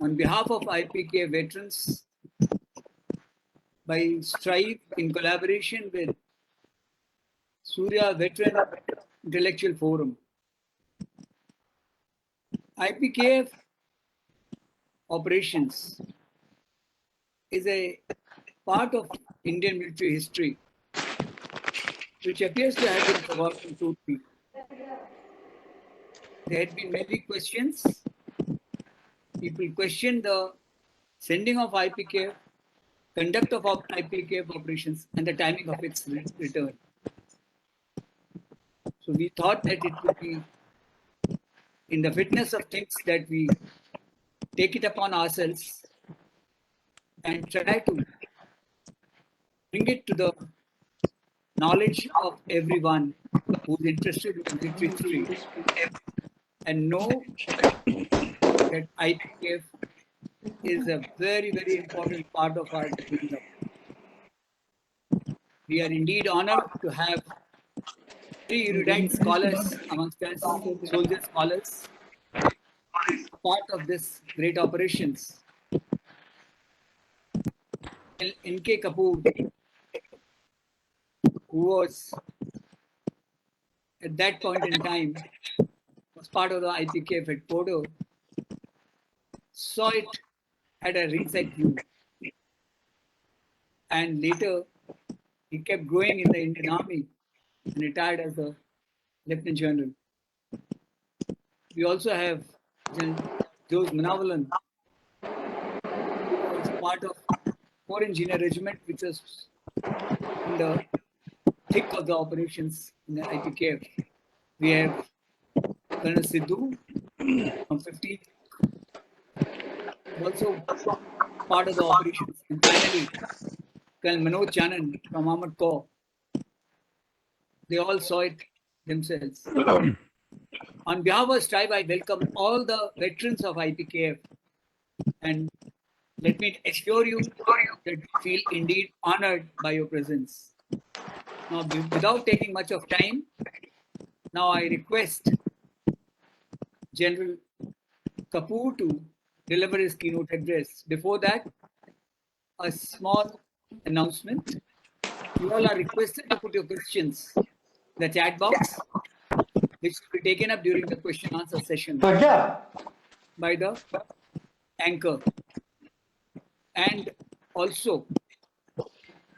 On behalf of IPK veterans, by Strive in collaboration with Surya Veteran Intellectual Forum, IPKF operations is a part of Indian military history, which appears to have been forgotten totally. There had been many questions. People questioned the sending of IPKF, conduct of IPKF operations, and the timing of its return. So we thought that it would be in the witness of things that we take it upon ourselves and try to bring it to the knowledge of everyone who's interested in military history and know that IPKF is a very, very important part of our build up. We are indeed honored to have three erudite scholars amongst us, soldier scholars, part of this great operations. N.K. Kapoor, who was at that point in time was part of the IPKF at Podo, saw it at a ringside view. And later, he kept growing in the Indian Army and retired as a Lieutenant General. We also have Jose Manavalan, who was part of Corps Engineer Regiment, which was in the thick of the operations in the IPKF. We have Colonel Sidhu from 50, also part of the operations. And finally, Colonel Manoj Chanan from Armored Corps. They all saw it themselves. On behalf of Strive, I welcome all the veterans of IPKF, and let me assure you that we feel indeed honored by your presence. Now, without taking much of time, now I request General Kapoor to deliver his keynote address. Before that, a small announcement. You all are requested to put your questions in the chat box, which will be taken up during the question answer session by the anchor. And also,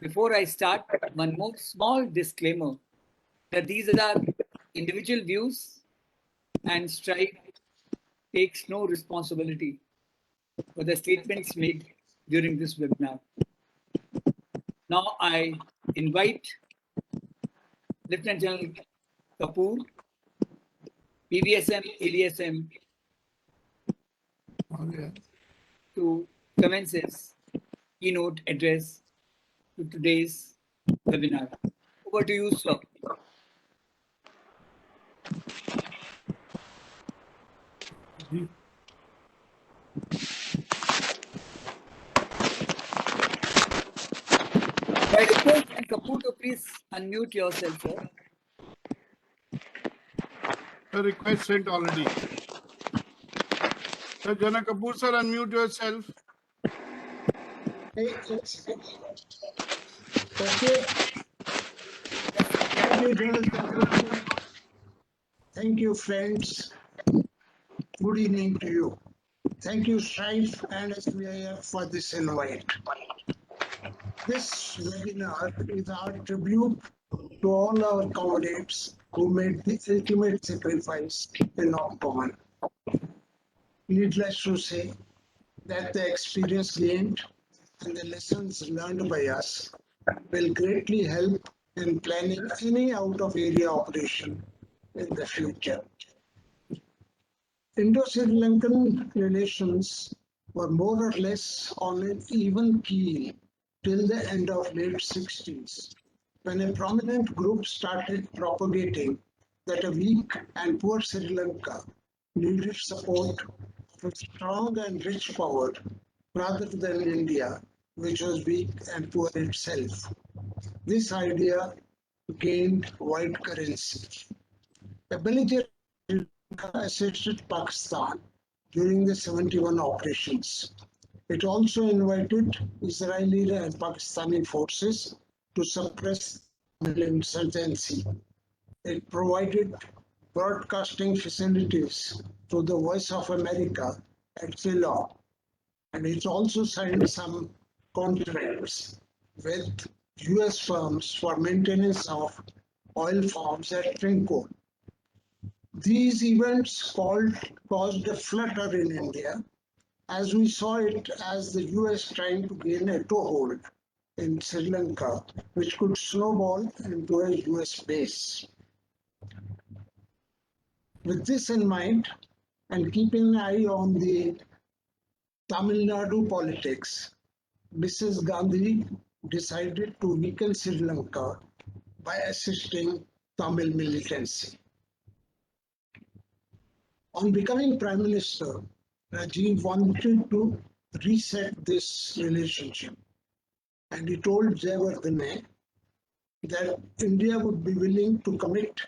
before I start, one more small disclaimer that these are individual views and Strive takes no responsibility for the statements made during this webinar. Now I invite Lieutenant General Kapoor, PVSM, ADSM, to commence his keynote address to today's webinar. Over to you, sir. I request Kapoor to please unmute yourself, sir. The request sent already. So, Jana Kapoor, sir, unmute yourself. Okay. Thank you, General Secretary. Thank you, friends. Good evening to you. Thank you, Strive and SBIF for this invite. This webinar is our tribute to all our comrades who made the ultimate sacrifice in our common. Needless to say that the experience gained and the lessons learned by us will greatly help in planning any out-of-area operation in the future. Indo-Sri Lankan relations were more or less on an even keel till the end of late 60s, when a prominent group started propagating that a weak and poor Sri Lanka needed support of a strong and rich power rather than India, which was weak and poor itself. This idea gained wide currency. A belligerent Sri Lanka assisted Pakistan during the 71 operations. It also invited Israeli and Pakistani forces to suppress the insurgency. It provided broadcasting facilities to the Voice of America at Ceylon, and it also signed some contracts with US firms for maintenance of oil farms at Trincoe. These events caused a flutter in India, as we saw it as the US trying to gain a toehold in Sri Lanka, which could snowball into a US base. With this in mind, and keeping an eye on the Tamil Nadu politics, Mrs. Gandhi decided to weaken Sri Lanka by assisting Tamil militancy. On becoming Prime Minister, Rajiv wanted to reset this relationship, and he told Jayawardene that India would be willing to commit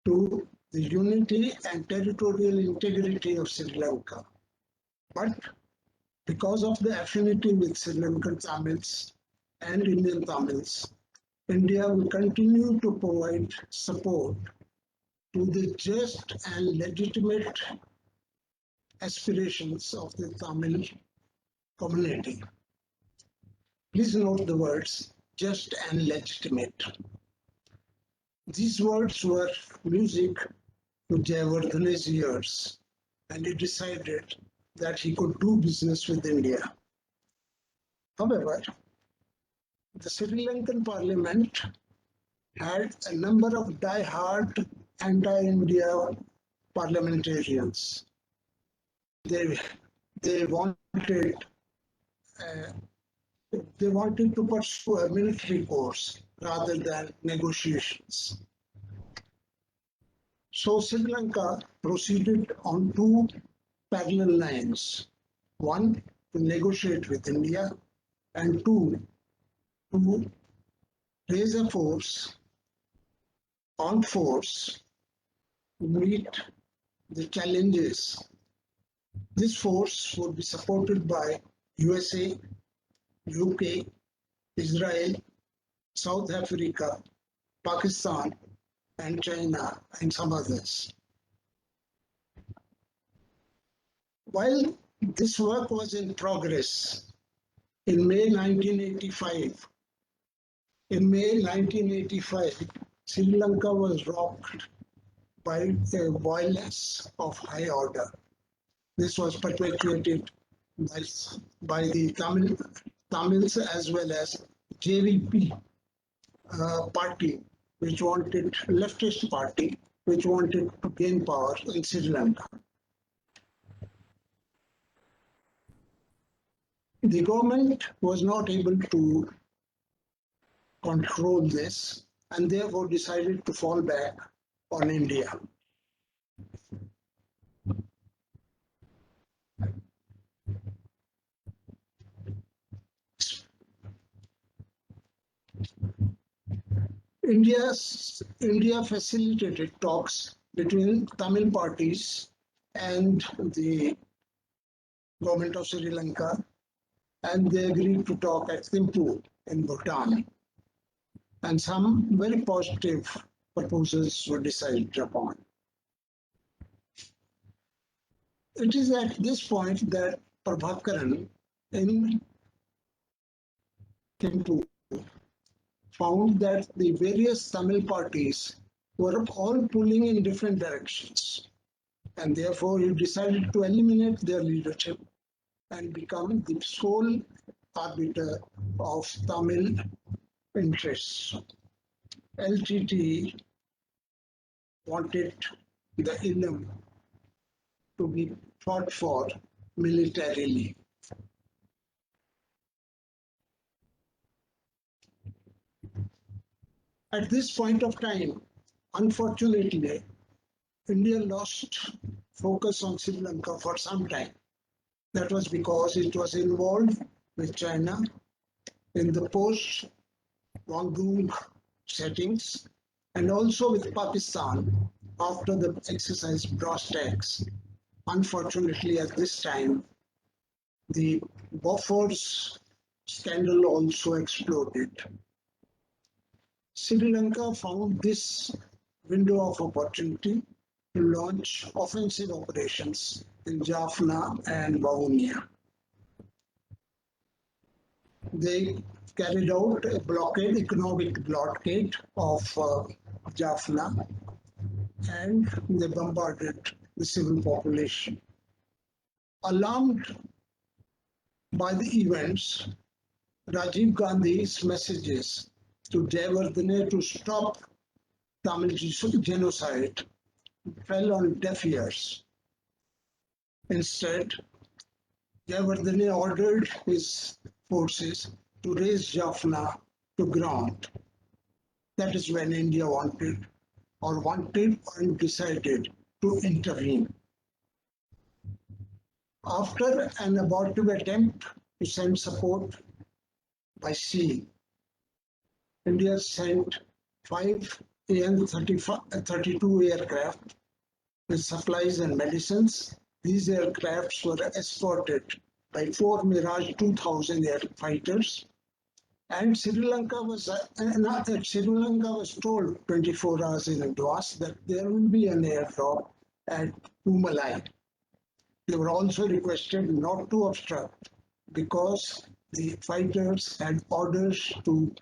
to the unity and territorial integrity of Sri Lanka. But because of the affinity with Sri Lankan Tamils and Indian Tamils, India will continue to provide support to the just and legitimate aspirations of the Tamil community. Please note the words just and legitimate. These words were music to Jayawardene's ears, and he decided that he could do business with India. However, the Sri Lankan parliament had a number of die-hard anti-India parliamentarians. They wanted to pursue a military course rather than negotiations. So Sri Lanka proceeded on two parallel lines. One, to negotiate with India, and two, to raise a armed force, to meet the challenges. This force would be supported by USA, UK, Israel, South Africa, Pakistan, and China, and some others. While this work was in progress, in May 1985, Sri Lanka was rocked by a violence of high order. This was perpetuated by the Tamils as well as JVP party, which wanted leftist party, which wanted to gain power in Sri Lanka. The government was not able to control this and therefore decided to fall back on India. India facilitated talks between Tamil parties and the government of Sri Lanka, and they agreed to talk at Thimphu in Bhutan. And some very positive proposals were decided upon. It is at this point that Prabhakaran in Thimphu found that the various Tamil parties were all pulling in different directions, and therefore he decided to eliminate their leadership and become the sole arbiter of Tamil interests. LTT wanted the Illam to be fought for militarily. At this point of time, unfortunately, India lost focus on Sri Lanka for some time. That was because it was involved with China in the post-Wangdung settings and also with Pakistan after the exercise Brass Tacks unfortunately, at this time, the Bofors scandal also exploded. Sri Lanka found this window of opportunity to launch offensive operations in Jaffna and Vavonia. They carried out a blockade, economic blockade of Jaffna, and they bombarded the civil population. Alarmed by the events, Rajiv Gandhi's messages to Jayawardene to stop Tamil genocide fell on deaf ears. Instead, Jayawardene ordered his forces to raise Jaffna to ground. That is when India wanted and decided to intervene. After an abortive attempt to send support by sea, India sent 5 AN-32 aircraft with supplies and medicines. These aircrafts were escorted by 4 Mirage 2000 air fighters, and Sri Lanka was told 24 hours in advance that there will be an airdrop at Pumalai. They were also requested not to obstruct because the fighters had orders to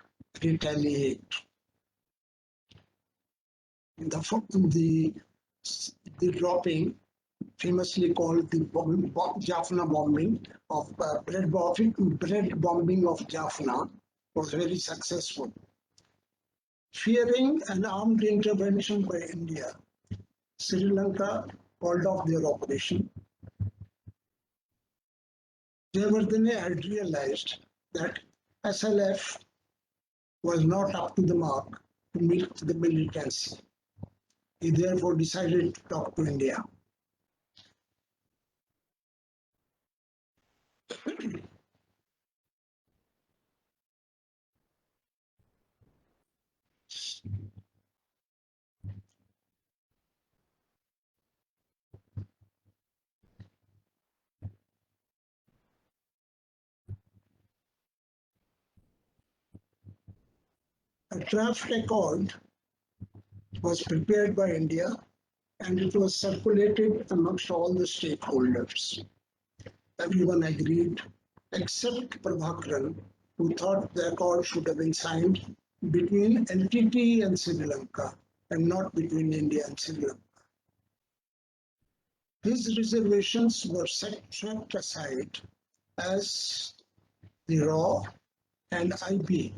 retaliate. The dropping, famously called the Jaffna bombing of bread bombing of Jaffna, was very successful. Fearing an armed intervention by India, Sri Lanka called off their operation. Jayawardene had realized that SLF was not up to the mark to meet the militancy. He therefore decided to talk to India. A draft accord was prepared by India and it was circulated amongst all the stakeholders. Everyone agreed except Prabhakaran, who thought the accord should have been signed between LTTE and Sri Lanka and not between India and Sri Lanka. His reservations were swept aside as the RAW and IB,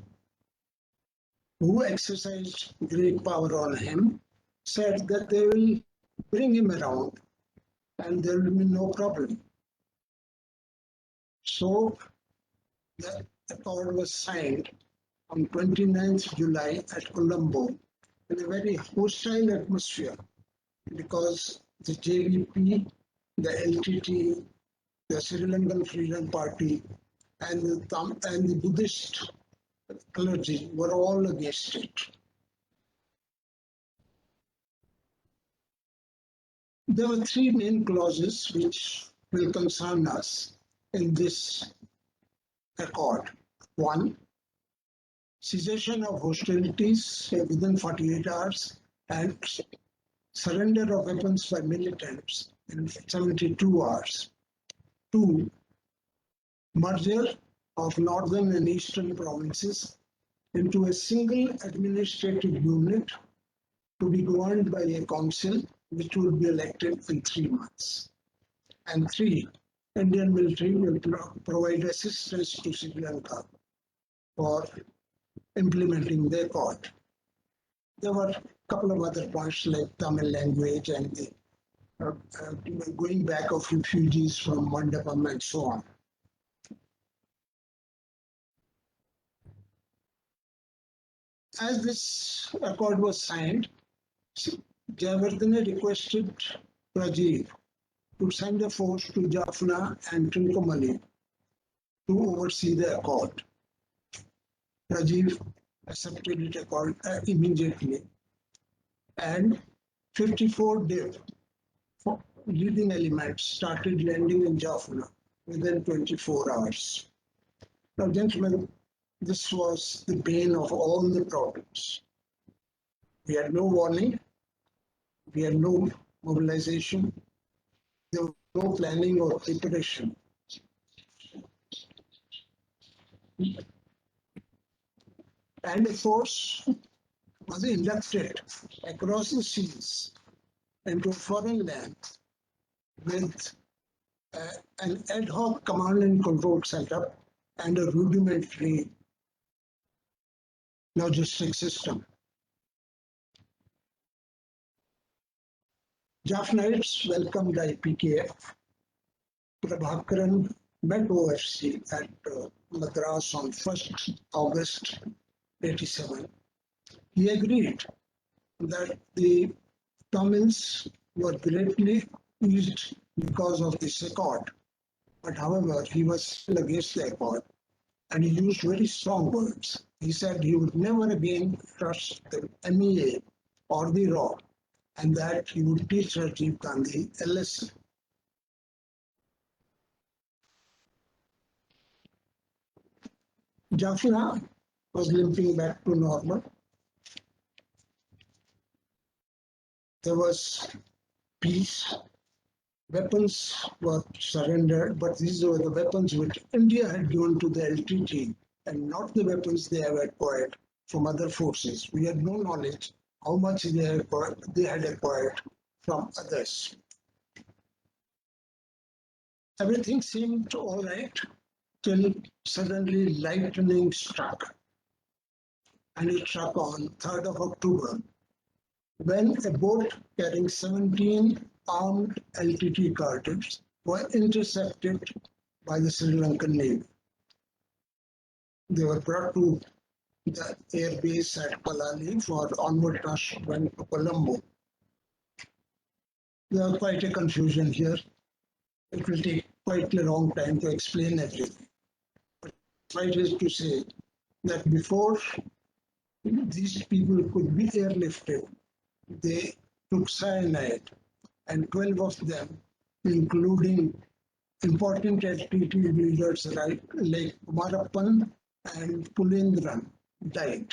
who exercised great power on him, said that they will bring him around and there will be no problem. So the accord was signed on 29th July at Colombo in a very hostile atmosphere because the JVP, the LTT, the Sri Lankan Freedom Party, and the Buddhist clergy were all against it. There were 3 main clauses which will concern us in this accord. 1, cessation of hostilities within 48 hours and surrender of weapons by militants in 72 hours. 2, merger of northern and eastern provinces into a single administrative unit to be governed by a council which would be elected in 3 months. And 3, Indian military will provide assistance to Sri Lanka for implementing the accord. There were a couple of other points like Tamil language and the going back of refugees from Mandapam and so on. As this accord was signed, Jayawardene requested Rajiv to send a force to Jaffna and Trincomalee to oversee the accord. Rajiv accepted it immediately, and 54 leading elements started landing in Jaffna within 24 hours. Now, gentlemen, this was the bane of all the problems. We had no warning, we had no mobilization, there was no planning or preparation. And a force was inducted across the seas into a foreign land with an ad hoc command and control setup and a rudimentary logistic system. Jaffnites welcomed IPKF. Prabhakaran met OFC at Madras on 1st August 87. He agreed that the Tamils were greatly eased because of this accord. But however, he was still against the accord and he used very strong words. He said he would never again trust the MEA or the RAW and that he would teach Rajiv Gandhi a lesson. Jaffna was limping back to normal. There was peace. Weapons were surrendered, but these were the weapons which India had given to the LTT and not the weapons they have acquired from other forces. We had no knowledge how much they had acquired from others. Everything seemed all right till suddenly lightning struck. And it struck on 3rd of October when a boat carrying 17 armed LTT corvettes were intercepted by the Sri Lankan Navy. They were brought to the air base at Palani for onward transshipment to Colombo. There was quite a confusion here. It will take quite a long time to explain everything. But suffice it to say that before these people could be airlifted, they took cyanide, and 12 of them, including important LTT leaders like Kumarappan and Pulendran, died.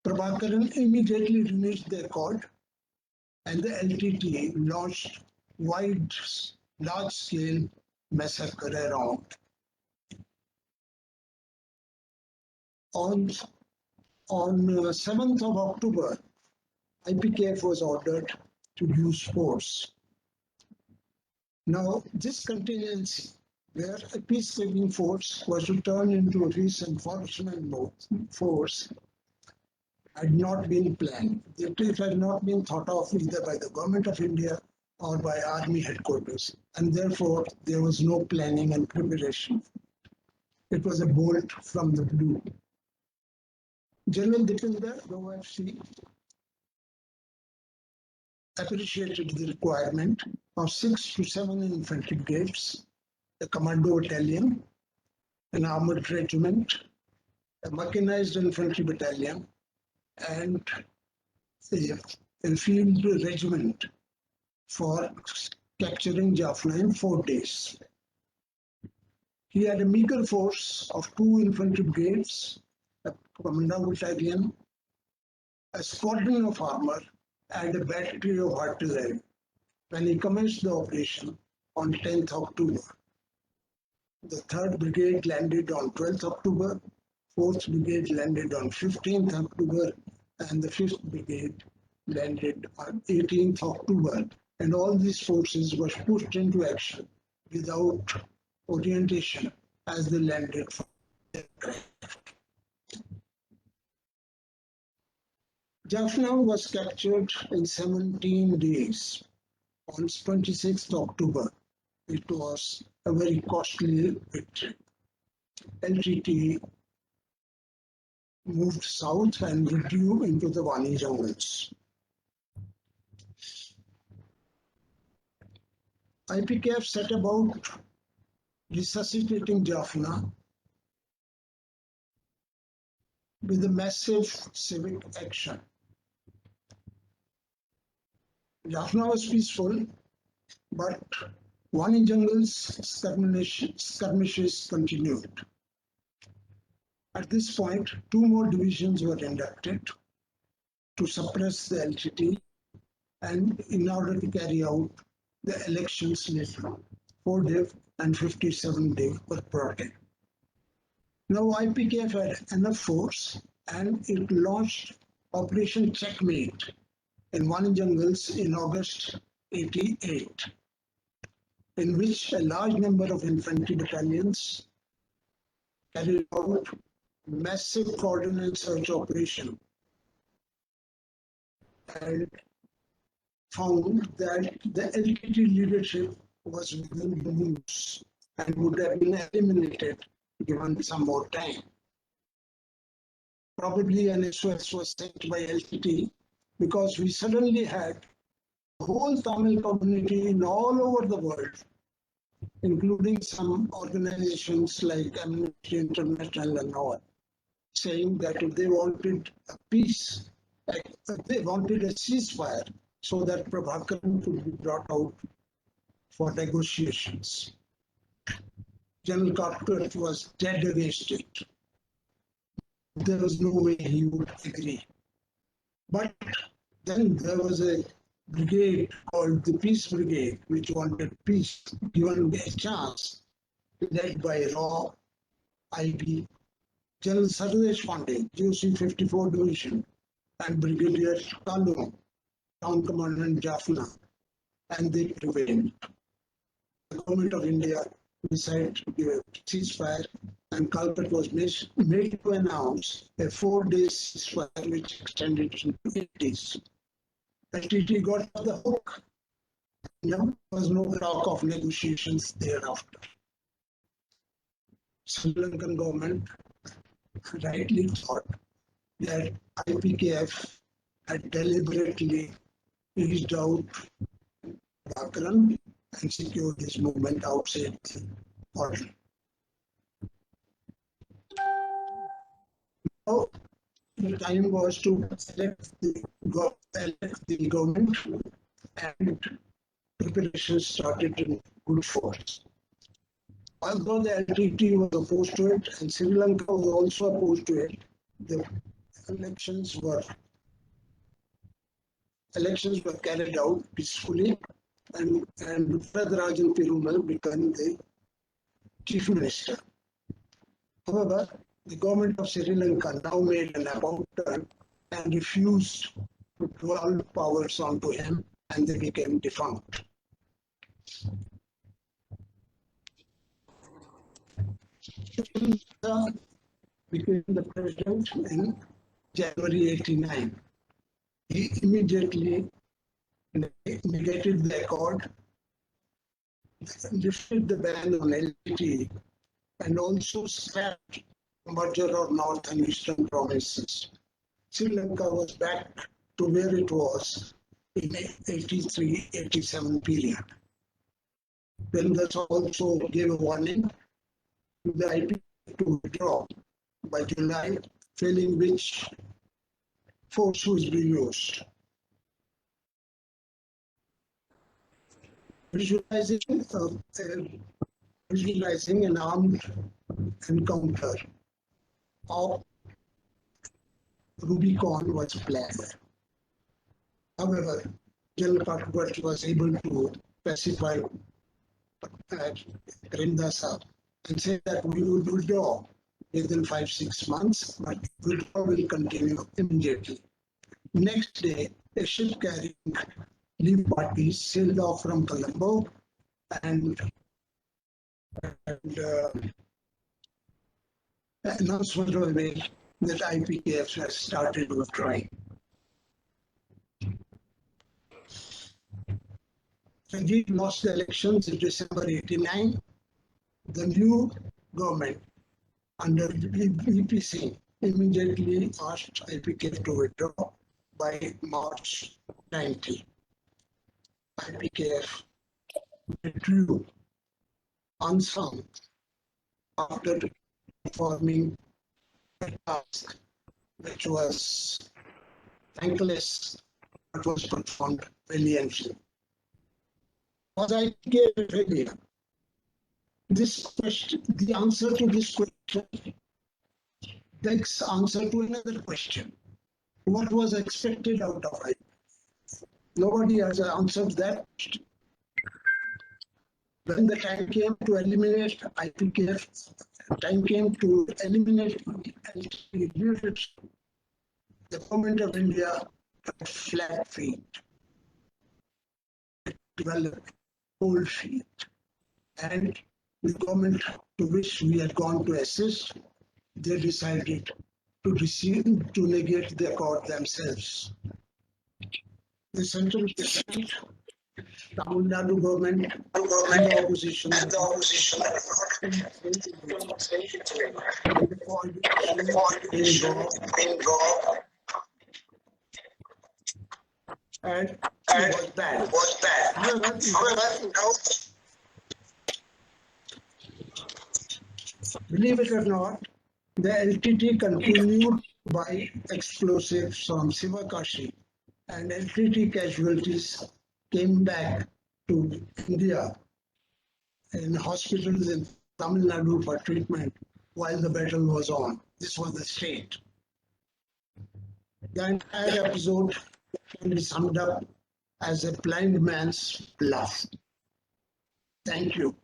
Prabhakaran immediately reneged the accord, and the LTT launched large-scale massacre around. On 7th of October, IPKF was ordered to use force. Now, this contingency, where a peacekeeping force was to turn into a peace enforcement force, had not been planned. It had not been thought of either by the Government of India or by Army headquarters, and therefore there was no planning and preparation. It was a bolt from the blue. General Dipinder, the OFC, appreciated the requirement of 6 to 7 infantry brigades, a commando battalion, an armored regiment, a mechanized infantry battalion, and a field regiment for capturing Jaffna in 4 days. He had a meager force of 2 infantry brigades, a commando battalion, a squadron of armor, and a battery of artillery when he commenced the operation on 10th October. The 3rd Brigade landed on 12th October, 4th Brigade landed on 15th October, and the 5th Brigade landed on 18th October. And all these forces were pushed into action without orientation as they landed from the aircraft. Jaffna was captured in 17 days. On 26th October, it was a very costly victory. LTT moved south and withdrew into the Wani jungles. IPKF set about resuscitating Jaffna with a massive civic action. Jaffna was peaceful, but Wani Jungle's skirmishes continued. At this point, two more divisions were inducted to suppress the LTT and in order to carry out the elections later. 4 Div and 57 Div were brought in. Now IPKF had enough force and it launched Operation Checkmate in Wani Jungles in August 88, in which a large number of infantry battalions carried out massive coordinate search operation and found that the LTT leadership was within the moves and would have been eliminated given some more time. Probably an SOS was sent by LTT because we suddenly had the whole Tamil community in all over the world, including some organizations like Amnesty International and all, saying that if they wanted a peace, they wanted a ceasefire so that Prabhakaran could be brought out for negotiations. General Carter was dead against it. There was no way he would agree. But then there was a brigade called the Peace Brigade, which wanted peace, given a chance, led by Raw, IB, General Sarvesh Pandey, GOC 54 Division, and Brigadier Kalu, Town Commandant Jaffna, and they prevailed. The government of India decided to give a ceasefire, and Calcutta was made to announce a 4-day ceasefire which extended into 8 days. LTT got off the hook. There was no talk of negotiations thereafter. Sri Lankan government rightly thought that IPKF had deliberately reached out Bakaran and secured his movement outside the border. Now, the time was to elect the government, and preparations started in good force. Although the LTT was opposed to it and Sri Lanka was also opposed to it, the elections were carried out peacefully, and Varatharajan Perumal became the chief minister. However, the government of Sri Lanka now made an about turn and refused to devolve powers onto him, and they became defunct. Became the president in January 89. He immediately negated the accord, lifted the ban on LTT, and also scrapped merger of North and Eastern provinces. Sri Lanka was back to where it was in 83-87 period. Then this also gave a warning to the IP to withdraw by July, failing which force was being used. Visualizing an armed encounter of Rubicon was planned. However, General Patwat was able to pacify Premdasa and say that we will withdraw within 5-6 months, but withdrawal will continue immediately. Next day, a ship carrying Leave parties sailed off from Colombo and announcement was made that IPKF has started withdrawing. Ranjit lost the elections in December 89. The new government under VPC immediately asked IPKF to withdraw by March 90. IPKF withdrew unsung after performing a task which was thankless but was performed valiantly. Was IPKF a failure? This question, the answer to this question begs answer to another question. What was expected out of it? Nobody has answered that question. When the time came to eliminate IPKF, time came to eliminate leadership, the government of India had flat feet, developed cold feet, and the government to which we had gone to assist, they decided to negate the accord themselves. The central government, Tamil Nadu government, and the opposition, and it was bad. However, now, believe it or not, the LTT continued to buy explosives from Sivakashi, and LTT casualties came back to India in hospitals in Tamil Nadu for treatment while the battle was on. This was the state. The entire episode can be summed up as a blind man's bluff. Thank you.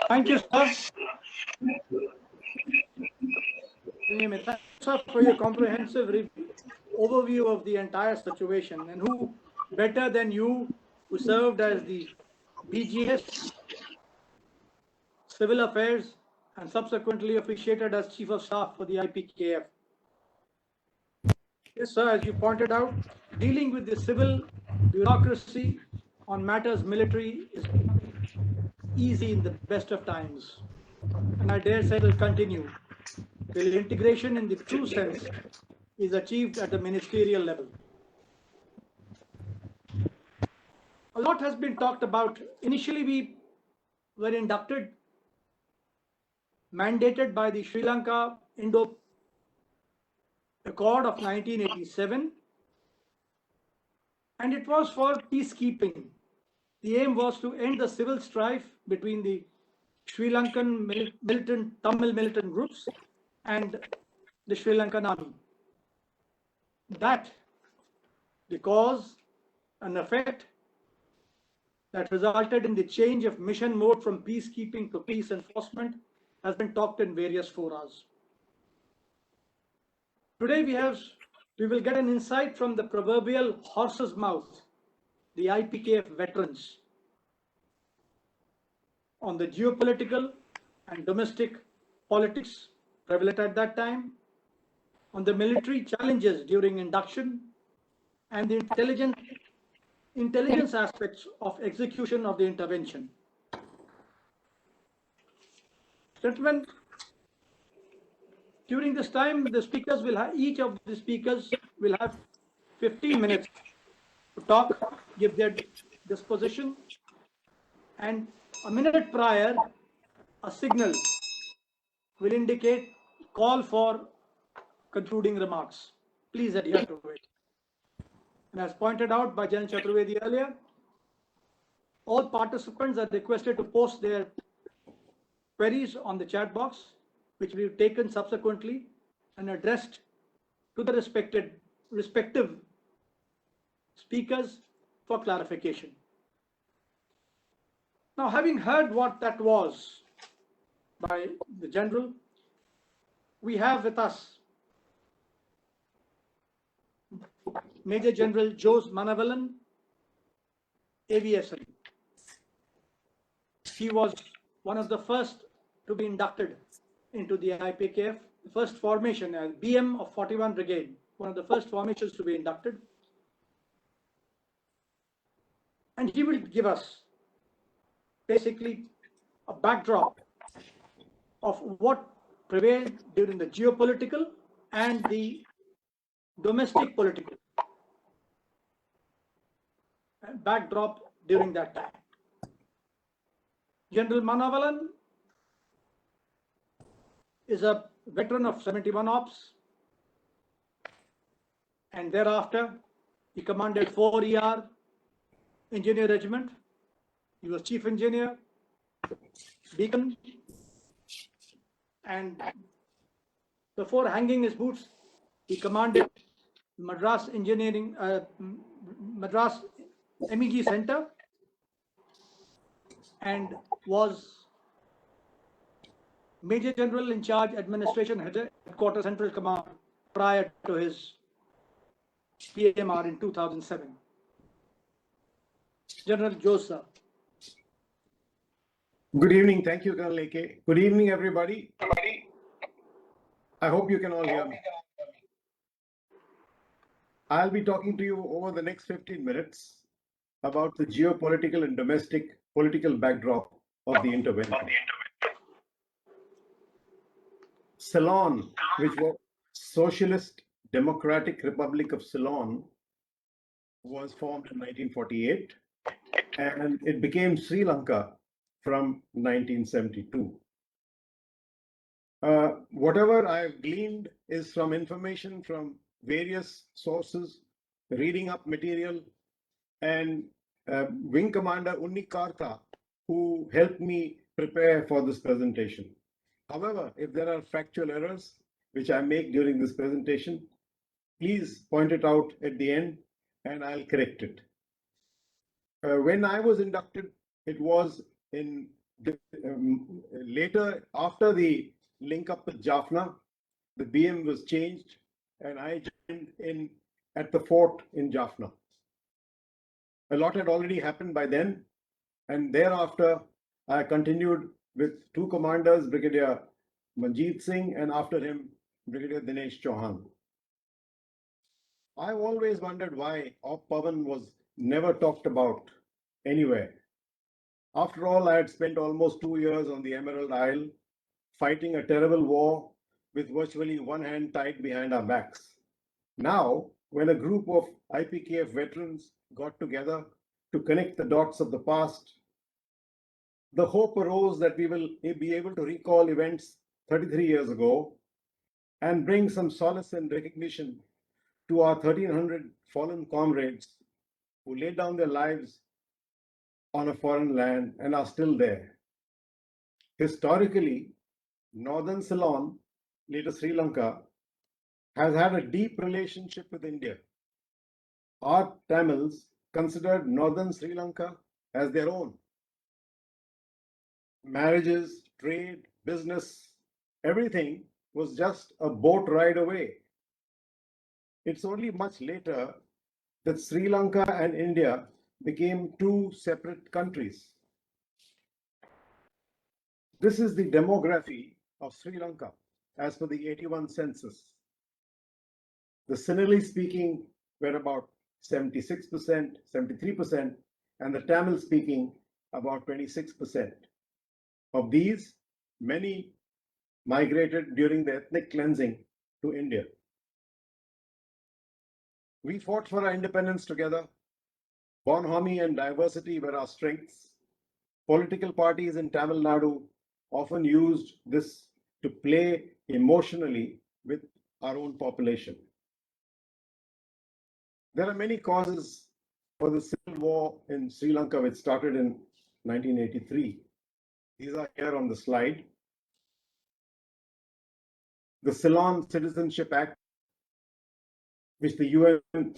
Thank you, sir. Thank you, sir, for your comprehensive overview of the entire situation. And who better than you, who served as the BGS, Civil Affairs, and subsequently officiated as Chief of Staff for the IPKF. Yes, sir, as you pointed out, dealing with the civil bureaucracy on matters military is easy in the best of times, and I dare say will continue till integration in the true sense is achieved at the ministerial level. A lot has been talked about. Initially, we were inducted, mandated by the Sri Lanka Indo Accord of 1987, and it was for peacekeeping. The aim was to end the civil strife between the Sri Lankan Tamil militant groups and the Sri Lankan army. That, the cause and effect that resulted in the change of mission mode from peacekeeping to peace enforcement has been talked in various forums. Today we will get an insight from the proverbial horse's mouth, the IPKF veterans, on the geopolitical and domestic politics prevalent at that time, on the military challenges during induction, and the intelligence aspects of execution of the intervention. Gentlemen, during this time, the speakers will have, each of the speakers will have 15 minutes to talk, give their disposition, and a minute prior, a signal will indicate call for concluding remarks. Please adhere to it. And as pointed out by Jan Chaturvedi earlier, all participants are requested to post their queries on the chat box, which will be taken subsequently and addressed to the respective speakers for clarification. Now, having heard what that was by the General, we have with us Major General Jose Manavelan, AVSN. He was one of the first to be inducted into the IPKF, the first formation as BM of 41 Brigade, one of the first formations to be inducted. And he will give us basically a backdrop of what prevailed during the geopolitical and the domestic political backdrop during that time. General Manavalan is a veteran of 71 Ops, and thereafter he commanded 4 ER Engineer Regiment. He was Chief Engineer, Beacon, and before hanging his boots, he commanded Madras Madras MEG Center, and was Major General in charge, Administration Headquarters, Central Command, prior to his PMR in 2007. General Joseph. Good evening. Thank you, Colonel AK. Good evening, everybody. I hope you can all hear me. I'll be talking to you over the next 15 minutes about the geopolitical and domestic political backdrop of the intervention. Ceylon, which was Socialist Democratic Republic of Ceylon, was formed in 1948, and it became Sri Lanka from 1972. Whatever I've gleaned is from information from various sources, reading up material, and Wing Commander Unni Kartha, who helped me prepare for this presentation. However, if there are factual errors which I make during this presentation, please point it out at the end and I'll correct it. When I was inducted, it was in later, after the link up with Jaffna, the BM was changed and I joined in at the fort in Jaffna. A lot had already happened by then, and thereafter I continued with two commanders, Brigadier Manjeet Singh and after him Brigadier Dinesh Chauhan. I've always wondered why Op Pavan was never talked about anywhere. After all, I had spent almost 2 years on the Emerald Isle, fighting a terrible war with virtually one hand tied behind our backs. Now, when a group of IPKF veterans got together to connect the dots of the past, the hope arose that we will be able to recall events 33 years ago and bring some solace and recognition to our 1,300 fallen comrades who laid down their lives on a foreign land and are still there. Historically, northern Ceylon, later Sri Lanka, has had a deep relationship with India. Our Tamils considered northern Sri Lanka as their own. Marriages, trade, business, everything was just a boat ride away. It's only much later that Sri Lanka and India became two separate countries. This is the demography of Sri Lanka as per the 81 census. The Sinhalese speaking were about 76%, 73%, and the Tamil speaking about 26%. Of these, many migrated during the ethnic cleansing to India. We fought for our independence together. Bonhomie and diversity were our strengths. Political parties in Tamil Nadu often used this to play emotionally with our own population. There are many causes for the civil war in Sri Lanka, which started in 1983. These are here on the slide. The Ceylon Citizenship Act, which the UN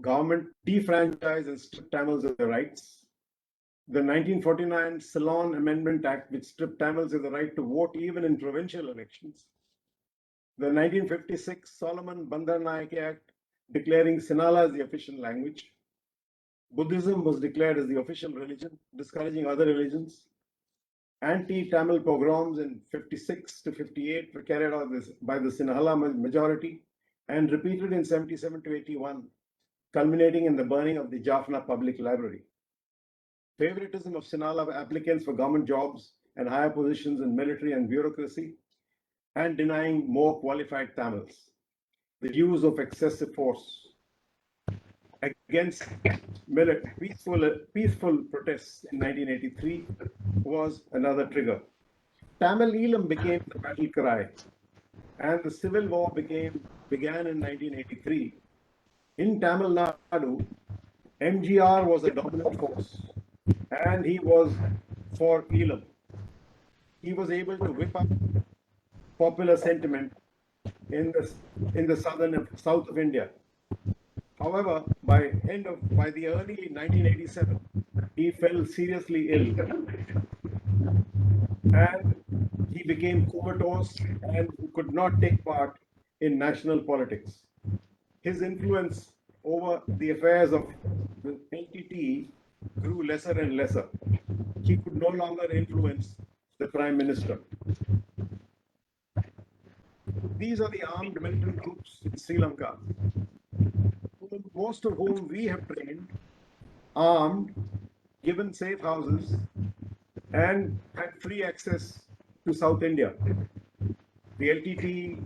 government defranchised and stripped Tamils of their rights. The 1949 Ceylon Amendment Act, which stripped Tamils of the right to vote even in provincial elections. The 1956 Solomon Bandaranaike Act, declaring Sinhala as the official language. Buddhism was declared as the official religion, discouraging other religions. Anti-Tamil pogroms in 56 to 58 were carried out by the Sinhala majority and repeated in 77 to 81, culminating in the burning of the Jaffna Public Library. Favoritism of Sinhala applicants for government jobs and higher positions in military and bureaucracy, and denying more qualified Tamils. the use of excessive force against peaceful protests in 1983 was another trigger. Tamil Eelam became the battle cry, and the civil war began in 1983. In Tamil Nadu, MGR was a dominant force, and he was for Eelam. He was able to whip up popular sentiment in the south of India. However, by the early 1987, he fell seriously ill, and he became comatose and could not take part in national politics. His influence over the affairs of the LTTE grew lesser and lesser. He could no longer influence the Prime Minister. These are the armed militant groups in Sri Lanka, most of whom we have trained, armed, given safe houses, and had free access to South India. The LTT,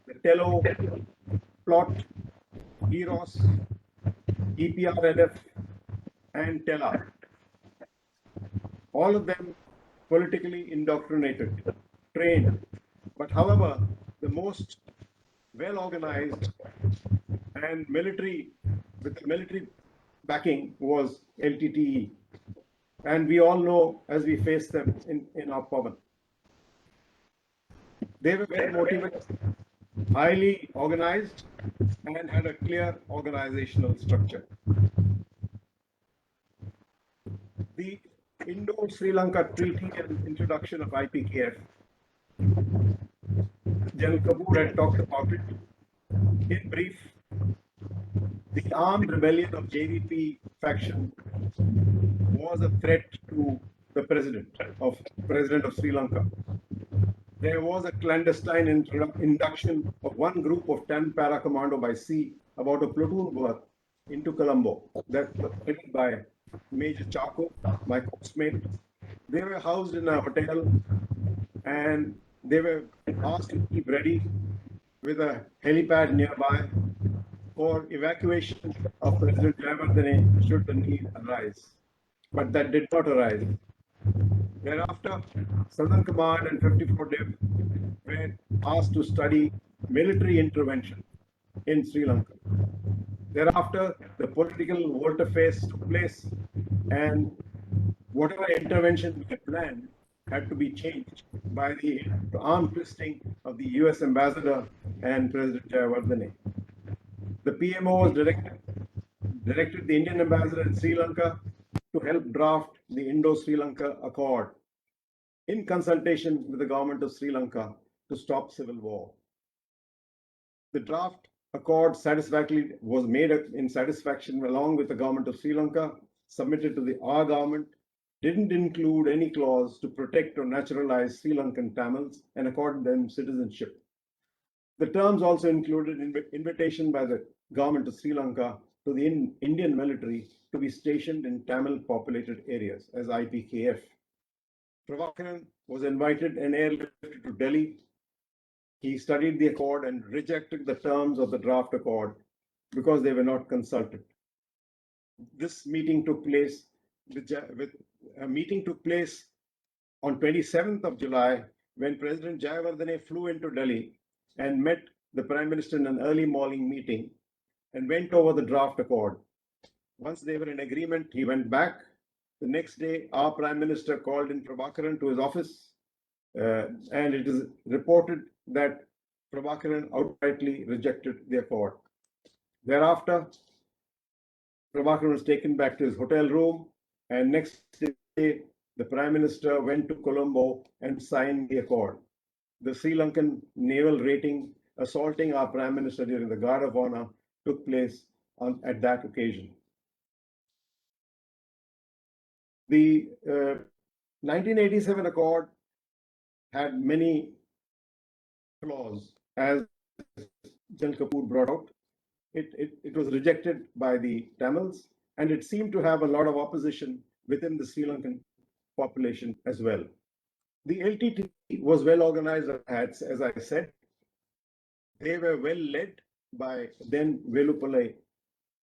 the Tello, Plot, Eros, EPRLF, and Tela. All of them politically indoctrinated, trained, but however, the most well organized and with military backing was LTTE. And we all know as we face them in our Pavan. They were very motivated, highly organized, and had a clear organizational structure. The Indo-Sri Lanka Treaty and introduction of IPKF, General Kapoor had talked about it. In brief, the armed rebellion of JVP faction was a threat to the president of Sri Lanka. There was a clandestine induction of one group of 10 para commando by sea, about a platoon worth, into Colombo, that was headed by Major Chaco, my coachmate. They were housed in a hotel, and they were asked to keep ready with a helipad nearby for evacuation of President Jayawardene should the need arise. But that did not arise. Thereafter, Southern Command and 54 Div were asked to study military intervention in Sri Lanka. Thereafter, the political volte-face took place, and whatever intervention we had planned had to be changed by the arm twisting of the US ambassador and President Jayawardene. The PMO was directed the Indian ambassador in Sri Lanka to help draft the Indo-Sri Lanka Accord in consultation with the government of Sri Lanka to stop civil war. The draft accord was made in satisfaction along with the government of Sri Lanka, submitted to our government, didn't include any clause to protect or naturalize Sri Lankan Tamils and accord them citizenship. The terms also included invitation by the government of Sri Lanka to the Indian military to be stationed in Tamil populated areas as IPKF. Prabhakaran was invited and airlifted to Delhi. He studied the accord and rejected the terms of the draft accord because they were not consulted. This meeting took place on 27th of July when President Jayawardene flew into Delhi and met the Prime Minister in an early morning meeting and went over the draft accord. Once they were in agreement, he went back. The next day, our Prime Minister called in Prabhakaran to his office, and it is reported that Prabhakaran outrightly rejected the accord. Thereafter, Prabhakaran was taken back to his hotel room, and next day, the Prime Minister went to Colombo and signed the accord. The Sri Lankan naval rating assaulting our Prime Minister during the Guard of Honor took place at that occasion. The 1987 accord had many flaws, as General Kapoor brought out. It was rejected by the Tamils, and it seemed to have a lot of opposition within the Sri Lankan population as well. The LTT was well organized, as I said. They were well led by then Velupillai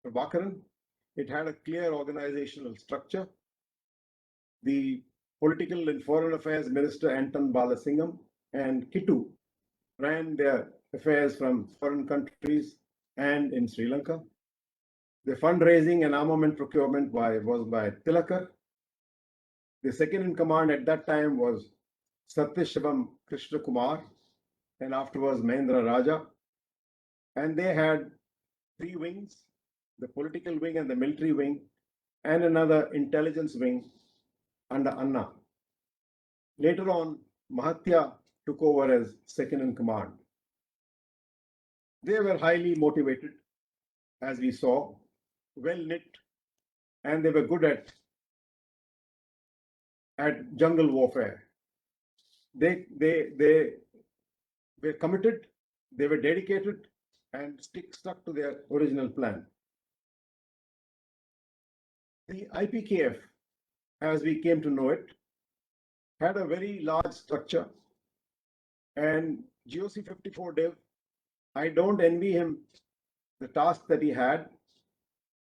Prabhakaran. It had a clear organizational structure. The Political and Foreign Affairs Minister Anton Balasingham and Kittu ran their affairs from foreign countries and in Sri Lanka. The fundraising and armament procurement was by Tilakar. The second in command at that time was Satyashivam Krishna Kumar and afterwards Mahendra Raja. And they had three wings, the political wing and the military wing, and another intelligence wing under Anna. Later on, Mahathir took over as second in command. They were highly motivated, as we saw, well knit, and they were good at jungle warfare. They were committed, they were dedicated, and stuck to their original plan. The IPKF, as we came to know it, had a very large structure, and GOC 54 Dev, I don't envy him the task that he had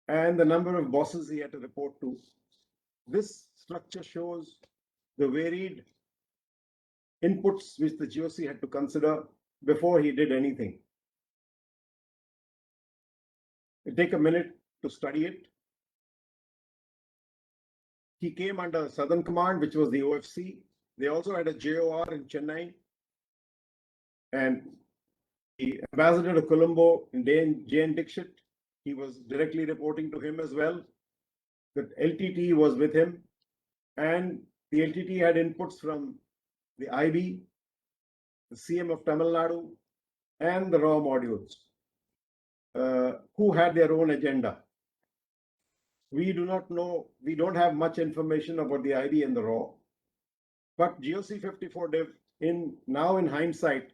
and the number of bosses he had to report to. This structure shows the varied inputs which the GOC had to consider before he did anything. Take a minute to study it. He came under Southern Command, which was the OFC. They also had a JOR in Chennai. And the ambassador to Colombo, J.N. Dixit, he was directly reporting to him as well. The LTT was with him. And the LTT had inputs from the IB, the CM of Tamil Nadu, and the RAW modules, who had their own agenda. We do not know, we don't have much information about the IB and the RAW, but GOC 54 Dev, now in hindsight,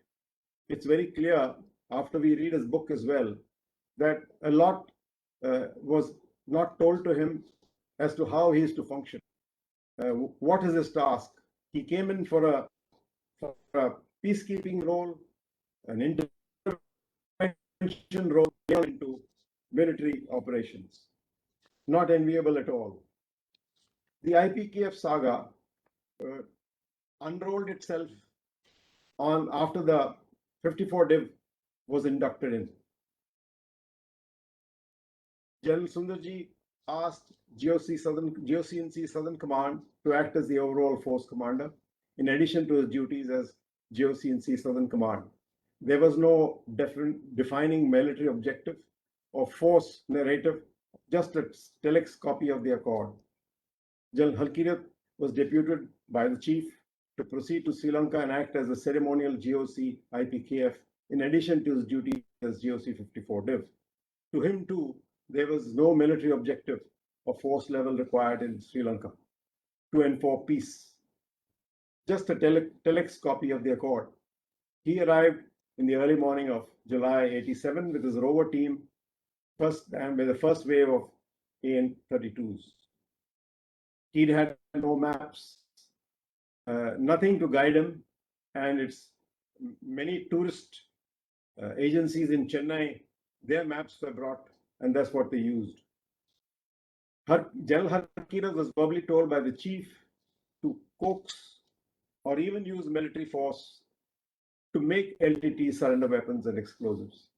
it's very clear after we read his book as well, that a lot was not told to him as to how he is to function. What is his task? He came in for a peacekeeping role, an intervention role into military operations. Not enviable at all. The IPKF saga unrolled itself after the 54 Div was inducted in. General Sundarji asked GOC&C Southern Command to act as the overall force commander, in addition to his duties as GOC&C Southern Command. There was no defining military objective or force narrative, just a telex copy of the accord. General Halkirat was deputed by the chief to proceed to Sri Lanka and act as a ceremonial GOC IPKF, in addition to his duty as GOC 54 Div. To him too, there was no military objective or force level required in Sri Lanka to enforce peace. Just a telex copy of the accord. He arrived in the early morning of July 87 with his rover team, with the first wave of AN-32s. He'd had no maps, nothing to guide him, and it's many tourist agencies in Chennai, their maps were brought, and that's what they used. General Harkirat was verbally told by the chief to coax or even use military force to make LTT surrender weapons and explosives.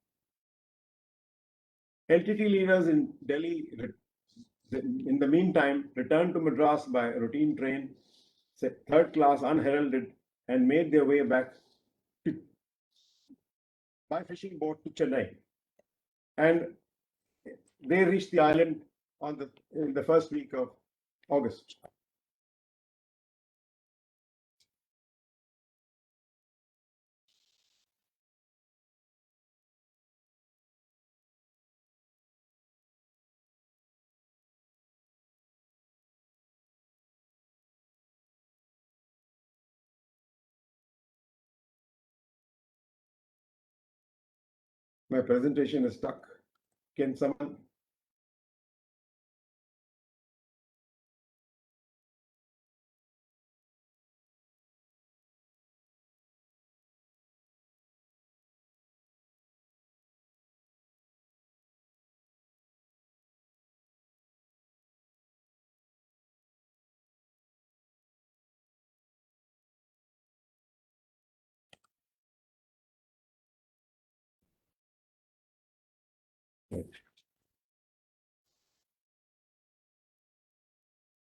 LTT leaders in Delhi, in the meantime, returned to Madras by routine train, third class, unheralded, and made their way back by fishing boat to Chennai. And they reached the island in the first week of August. My presentation is stuck. Can someone?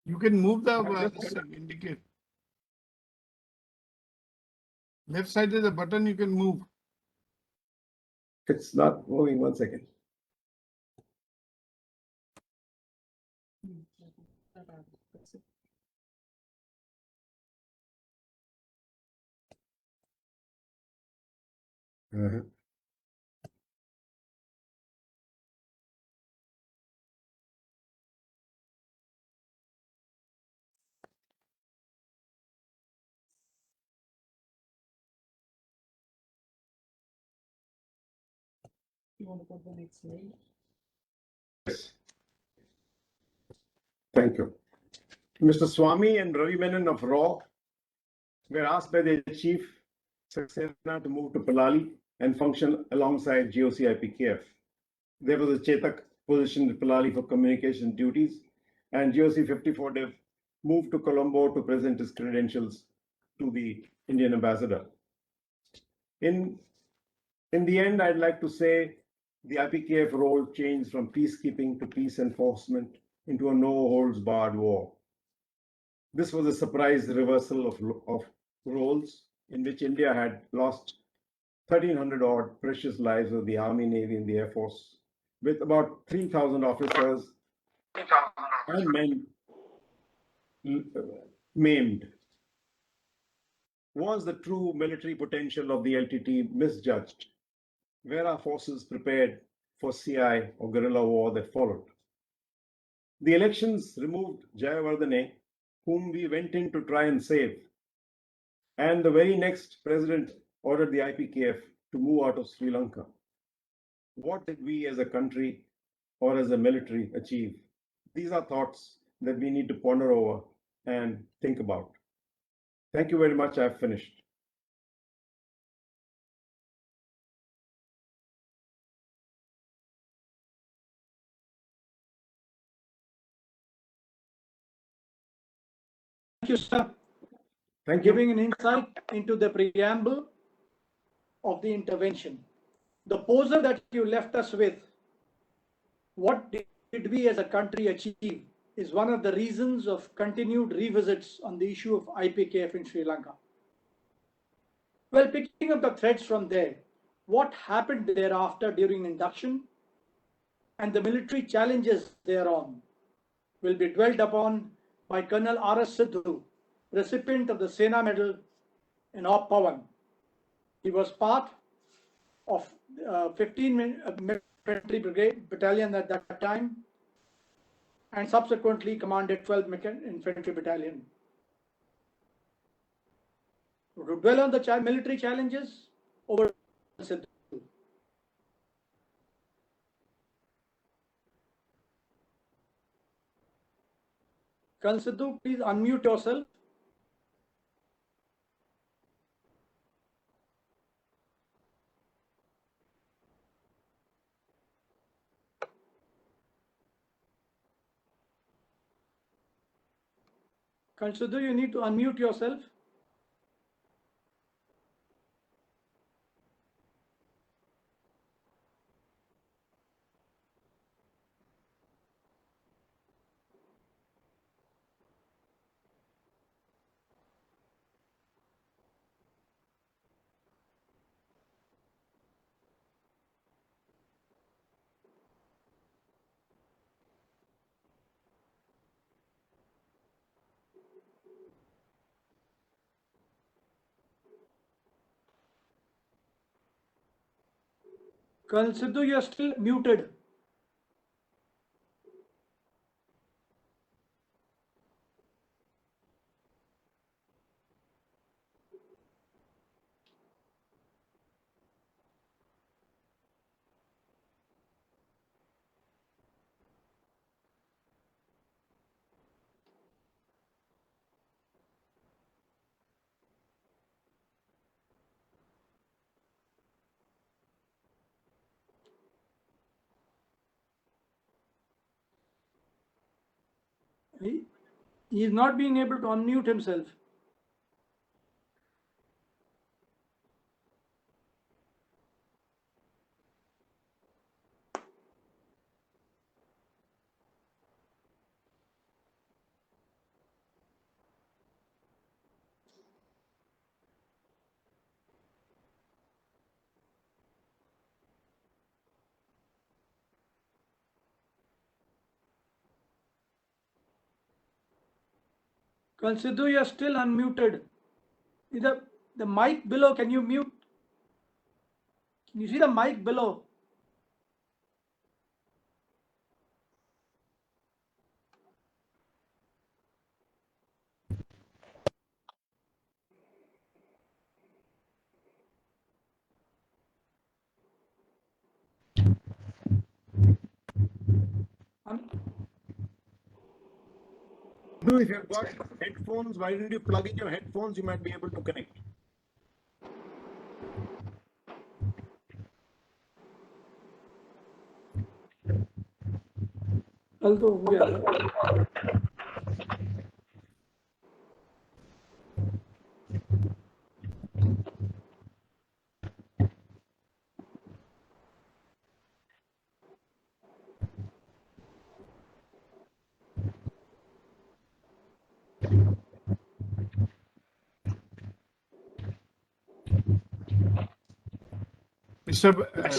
You can move the this thing, indicate. Left side is a button you can move. It's not moving. 1 second. Uh-huh. Yes. Thank you. Mr. Swami and Ravi Menon of RAW were asked by the chief Saxena to move to Palali and function alongside GOC IPKF. There was a Chetak positioned at Palali for communication duties, and GOC 54 Dev moved to Colombo to present his credentials to the Indian ambassador. In the end, I'd like to say the IPKF role changed from peacekeeping to peace enforcement into a no-holds-barred war. This was a surprise reversal of roles in which India had lost 1,300 odd precious lives of the Army, Navy, and the Air Force, with about 3,000 officers and men maimed. Was the true military potential of the LTT misjudged? Were our forces prepared for CI or guerrilla war that followed? The elections removed Jayawardene, whom we went in to try and save. And the very next president ordered the IPKF to move out of Sri Lanka. What did we as a country or as a military achieve? These are thoughts that we need to ponder over and think about. Thank you very much. I've finished. Thank you, sir. Thank you. Giving an insight into the preamble of the intervention. The poser that you left us with, what did we as a country achieve, is one of the reasons of continued revisits on the issue of IPKF in Sri Lanka. Well, picking up the threads from there, what happened thereafter during induction and the military challenges thereon will be dwelt upon by Colonel R.S. Sidhu, recipient of the Sena Medal in Op Pawan. He was part of 15 Infantry Brigade Battalion at that time, and subsequently commanded 12 Infantry Battalion. To dwell on the military challenges, over Sidhu. Colonel Sidhu, please unmute yourself. Colonel Sidhu, you need to unmute yourself. Colonel Sidhu, you are still muted. He is not being able to unmute himself. Colonel Sidhu, you're still unmuted. The mic below, can you mute? Can you see the mic below? No, if you've got headphones, why don't you plug in your headphones? You might be able to connect. Although, yeah.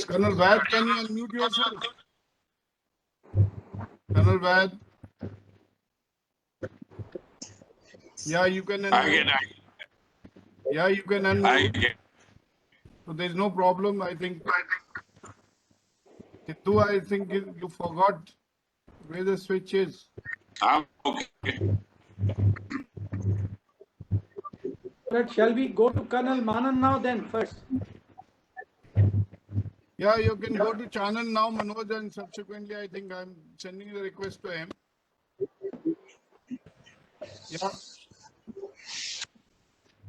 Colonel Vad, can you unmute yourself? Colonel Vad? Yeah, you can unmute. Yeah, you can unmute. So there's no problem, I think. Sidhu, I think you forgot where the switch is. Okay. But shall we go to Colonel Manan now then first? Yeah, you can go to channel now, Manoj, and subsequently I think I'm sending the request to him. Yeah.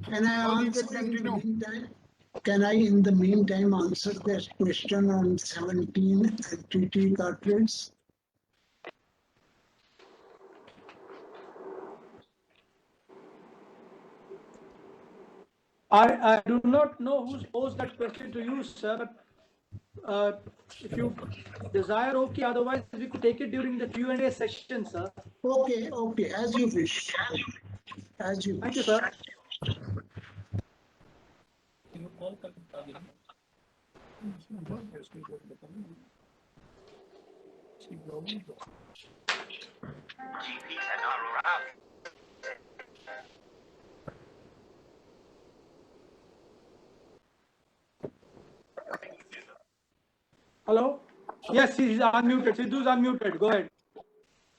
Can I Or you answer can in the continue. meantime? Can I, in the meantime, answer that question on 17 TT cartridge? I do not know who's posed that question to you, sir. If you desire, okay. Otherwise, we could take it during the Q&A session, sir. Okay, as you wish. As you Thank wish. you, sir. Hello? Yes, he's unmuted. Sidhu's unmuted. Go ahead.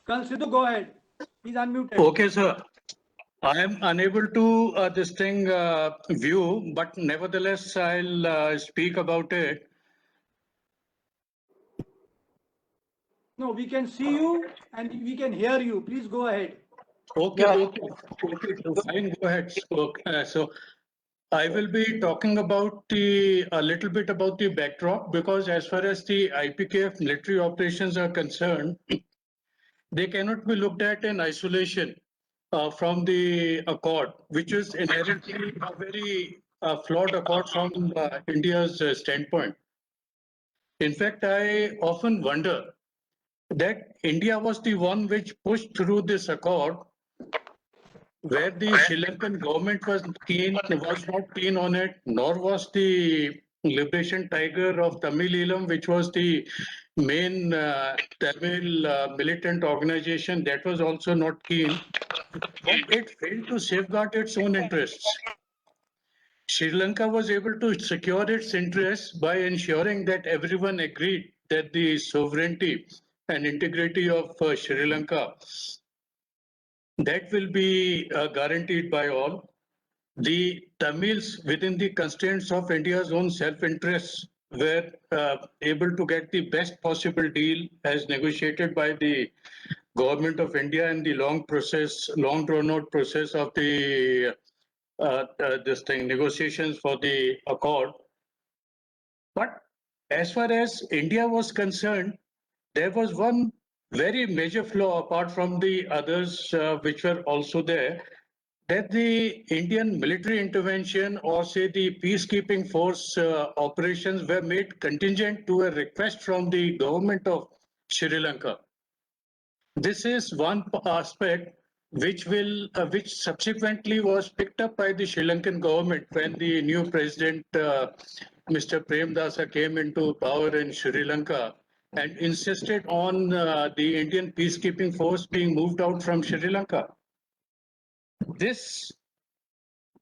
Colonel Sidhu, go ahead. He's unmuted. Okay, sir. I am unable to view, but nevertheless, I'll speak about it. No, we can see you and we can hear you. Please go ahead. Okay, fine, go ahead. So I will be talking about a little bit about the backdrop, because as far as the IPKF military operations are concerned, they cannot be looked at in isolation from the accord, which is inherently a very flawed accord from India's standpoint. In fact, I often wonder that India was the one which pushed through this accord, where the Sri Lankan government was not keen on it, nor was the Liberation Tiger of Tamil Eelam, which was the main Tamil militant organization, that was also not keen. But it failed to safeguard its own interests. Sri Lanka was able to secure its interests by ensuring that everyone agreed that the sovereignty and integrity of Sri Lanka, that will be guaranteed by all. The Tamils, within the constraints of India's own self-interests, were able to get the best possible deal as negotiated by the government of India in the long drawn out process of the negotiations for the accord. But as far as India was concerned, there was one very major flaw apart from the others which were also there, that the Indian military intervention, or say the peacekeeping force operations, were made contingent to a request from the government of Sri Lanka. This is one aspect which subsequently was picked up by the Sri Lankan government when the new president, Mr. Premdasa, came into power in Sri Lanka and insisted on the Indian peacekeeping force being moved out from Sri Lanka. this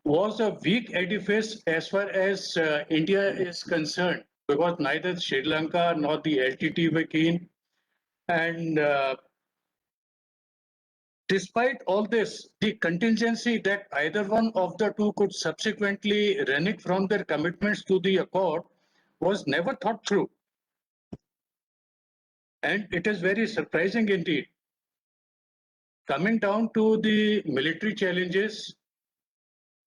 was a weak edifice as far as India is concerned, because neither Sri Lanka nor the LTT were keen. And despite all this, the contingency that either one of the two could subsequently renege from their commitments to the accord was never thought through. And it is very surprising indeed. Coming down to the military challenges,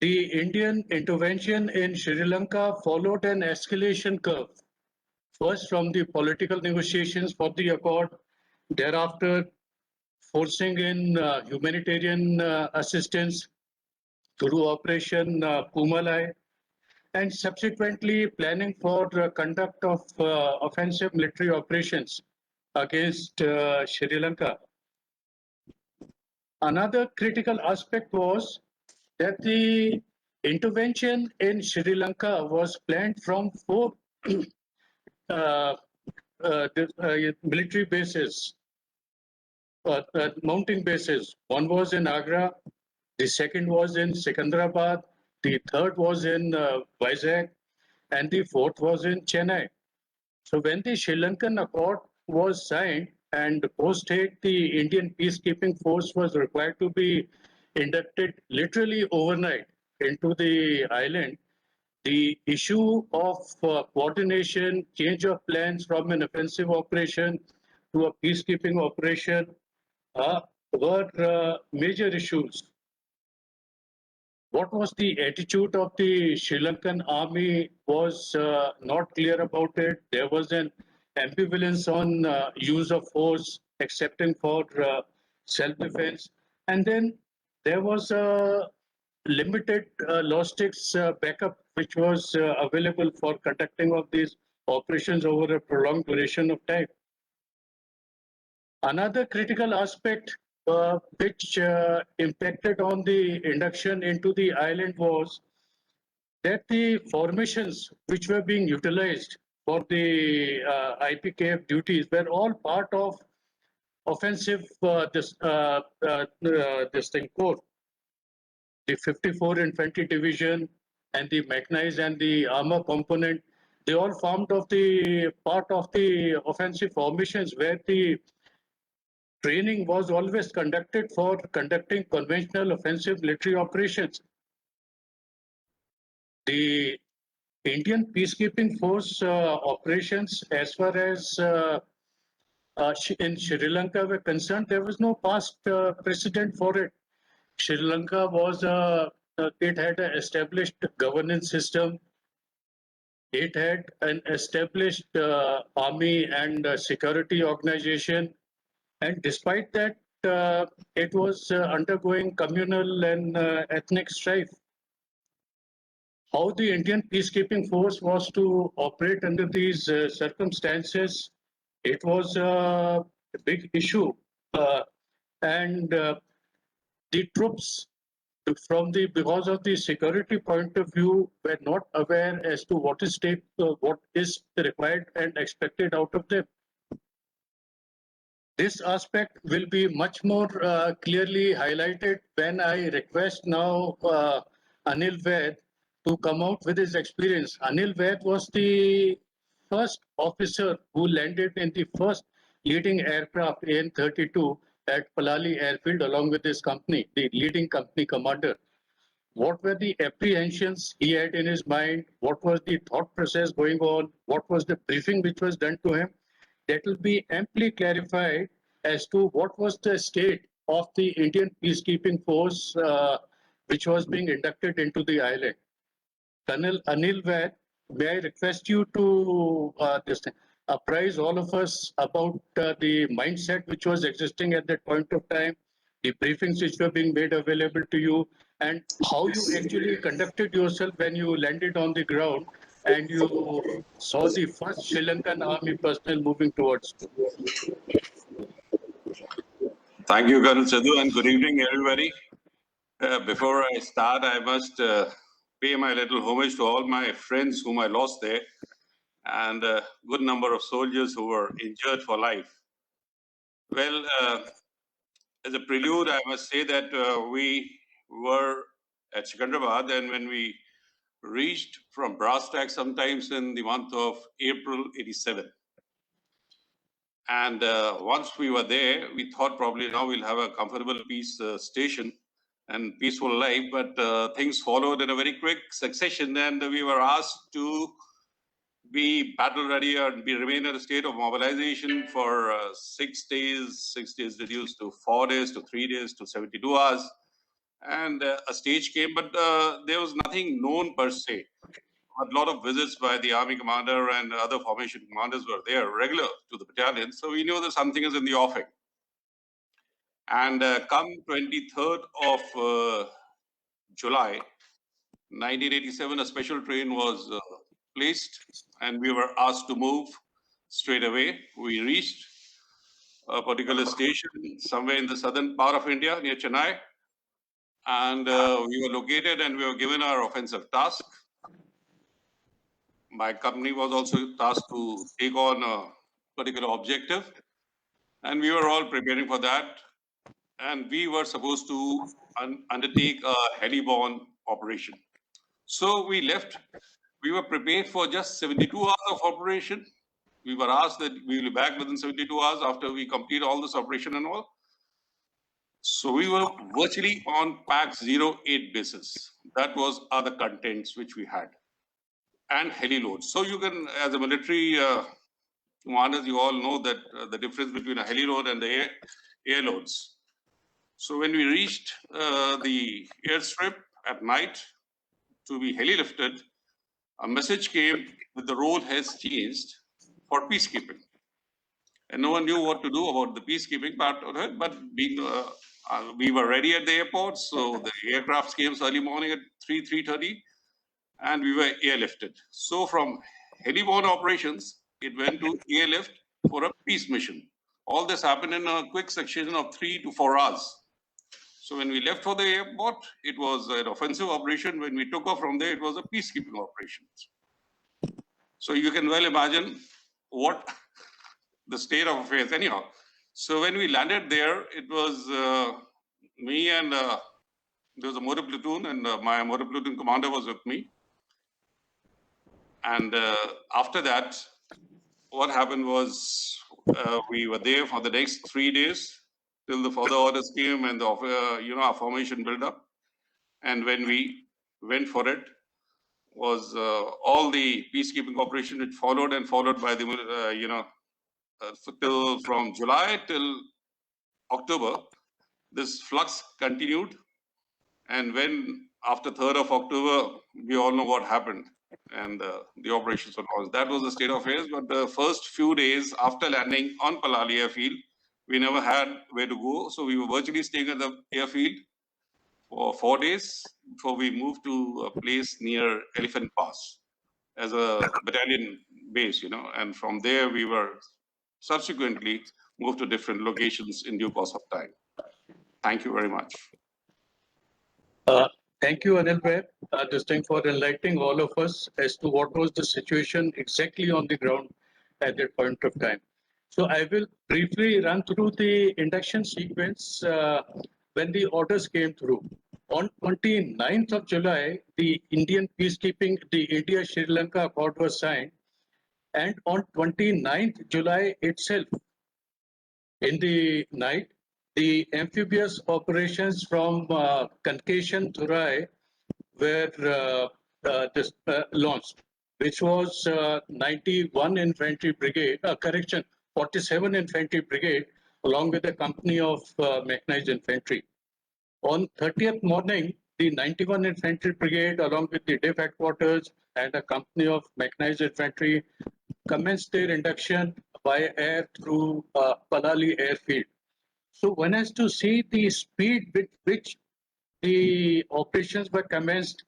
the Indian intervention in Sri Lanka followed an escalation curve. First from the political negotiations for the accord, thereafter forcing in humanitarian assistance through Operation Pumalai, and subsequently planning for conduct of offensive military operations against Sri Lanka. Another critical aspect was that the intervention in Sri Lanka was planned from four military bases, mounting bases. One was in Agra, the second was in Secunderabad, the third was in Vizag, and the fourth was in Chennai. So when the Sri Lankan Accord was signed and post-haste the Indian peacekeeping force was required to be inducted literally overnight into the island, the issue of coordination, change of plans from an offensive operation to a peacekeeping operation were major issues. What was the attitude of the Sri Lankan army was not clear about it. There was an ambivalence on use of force, excepting for self-defense. And then there was a limited logistics backup, which was available for conducting of these operations over a prolonged duration of time. Another critical aspect which impacted on the induction into the island was that the formations which were being utilized for the IPKF duties were all part of offensive this thing corps. The 54 Infantry Division and the mechanized and the armor component, they all formed of the part of the offensive formations where the training was always conducted for conducting conventional offensive military operations. The Indian peacekeeping force operations, as far as in Sri Lanka were concerned, there was no past precedent for it. Sri Lanka was it had an established governance system. It had an established army and security organization. And despite that, it was undergoing communal and ethnic strife. How the Indian peacekeeping force was to operate under these circumstances, it was a big issue. And the troops, because of the security point of view, were not aware as to what is required and expected out of them. This aspect will be much more clearly highlighted when I request now Anil Vaid to come out with his experience. Anil Vaid was the first officer who landed in the first leading aircraft AN-32 at Palali Airfield along with his company, the leading company commander. What were the apprehensions he had in his mind? What was the thought process going on? What was the briefing which was done to him? That will be amply clarified as to what was the state of the Indian peacekeeping force which was being inducted into the island. Colonel Anil Vaid, may I request you to apprise all of us about the mindset which was existing at that point of time, the briefings which were being made available to you, and how you actually conducted yourself when you landed on the ground and you saw the first Sri Lankan army personnel moving towards you. Thank you, Colonel Sidhu, and good evening, everybody. Before I start, I must pay my little homage to all my friends whom I lost there, and a good number of soldiers who were injured for life. Well, as a prelude, I must say that we were at Secunderabad, and when we reached from brass tacks sometimes in the month of April 87. And once we were there, we thought probably now we'll have a comfortable peace station and peaceful life, but things followed in a very quick succession, and we were asked to be battle ready and remain in a state of mobilization for 6 days. 6 days reduced to 4 days, to 3 days, to 72 hours. And a stage came, but there was nothing known per se. A lot of visits by the army commander and other formation commanders were there, regular to the battalion. So we knew that something is in the offing. And come 23rd of July, 1987, a special train was placed, and we were asked to move straight away. We reached a particular station somewhere in the southern part of India, near Chennai. And we were located and we were given our offensive task. My company was also tasked to take on a particular objective, and we were all preparing for that. And we were supposed to undertake a heli-borne operation. So we left. We were prepared for just 72 hours of operation. We were asked that we will be back within 72 hours after we complete all this operation and all. So we were virtually on PAC 08 basis. That was other contents which we had. And heli loads. So you can, as a military commanders, you all know that the difference between a heli load and the air loads. So when we reached the airstrip at night to be heli lifted, a message came that the role has changed for peacekeeping. And no one knew what to do about the peacekeeping part of it, but being, we were ready at the airport, so the aircraft came early morning at 3:30, and we were airlifted. So from heli-borne operations, it went to airlift for a peace mission. All this happened in a quick section of 3 to 4 hours. So when we left for the airport, it was an offensive operation. When we took off from there, it was a peacekeeping operation. So you can well imagine what the state of affairs. Anyhow, so when we landed there, it was me and there was a motor platoon, and my motor platoon commander was with me. And after that, what happened was we were there for the next 3 days till the further orders came and the our formation built up. And when we went for it, was all the peacekeeping operation it followed and followed by the till from July till October, this flux continued. And when after 3rd of October, we all know what happened, and the operations were launched. That was the state of affairs. But the first few days after landing on Palali airfield, we never had where to go. So we were virtually staying at the airfield for 4 days before we moved to a place near Elephant Pass as a battalion base, and from there we were subsequently moved to different locations in due course of time. Thank you very much. Thank you, Anil Bhai, this thing for enlightening all of us as to what was the situation exactly on the ground at that point of time. So I will briefly run through the induction sequence when the orders came through. On 29th of July, the Indian peacekeeping, the India-Sri Lanka Accord was signed. And on 29th July itself, in the night, the amphibious operations from Kankeshan Thurai were launched, which was 91 Infantry Brigade, 47 Infantry Brigade, along with a company of mechanized infantry. On 30th morning, the 91 Infantry Brigade, along with the DIF headquarters and a company of mechanized infantry, commenced their induction by air through Palali airfield. So one has to see the speed with which the operations were commenced,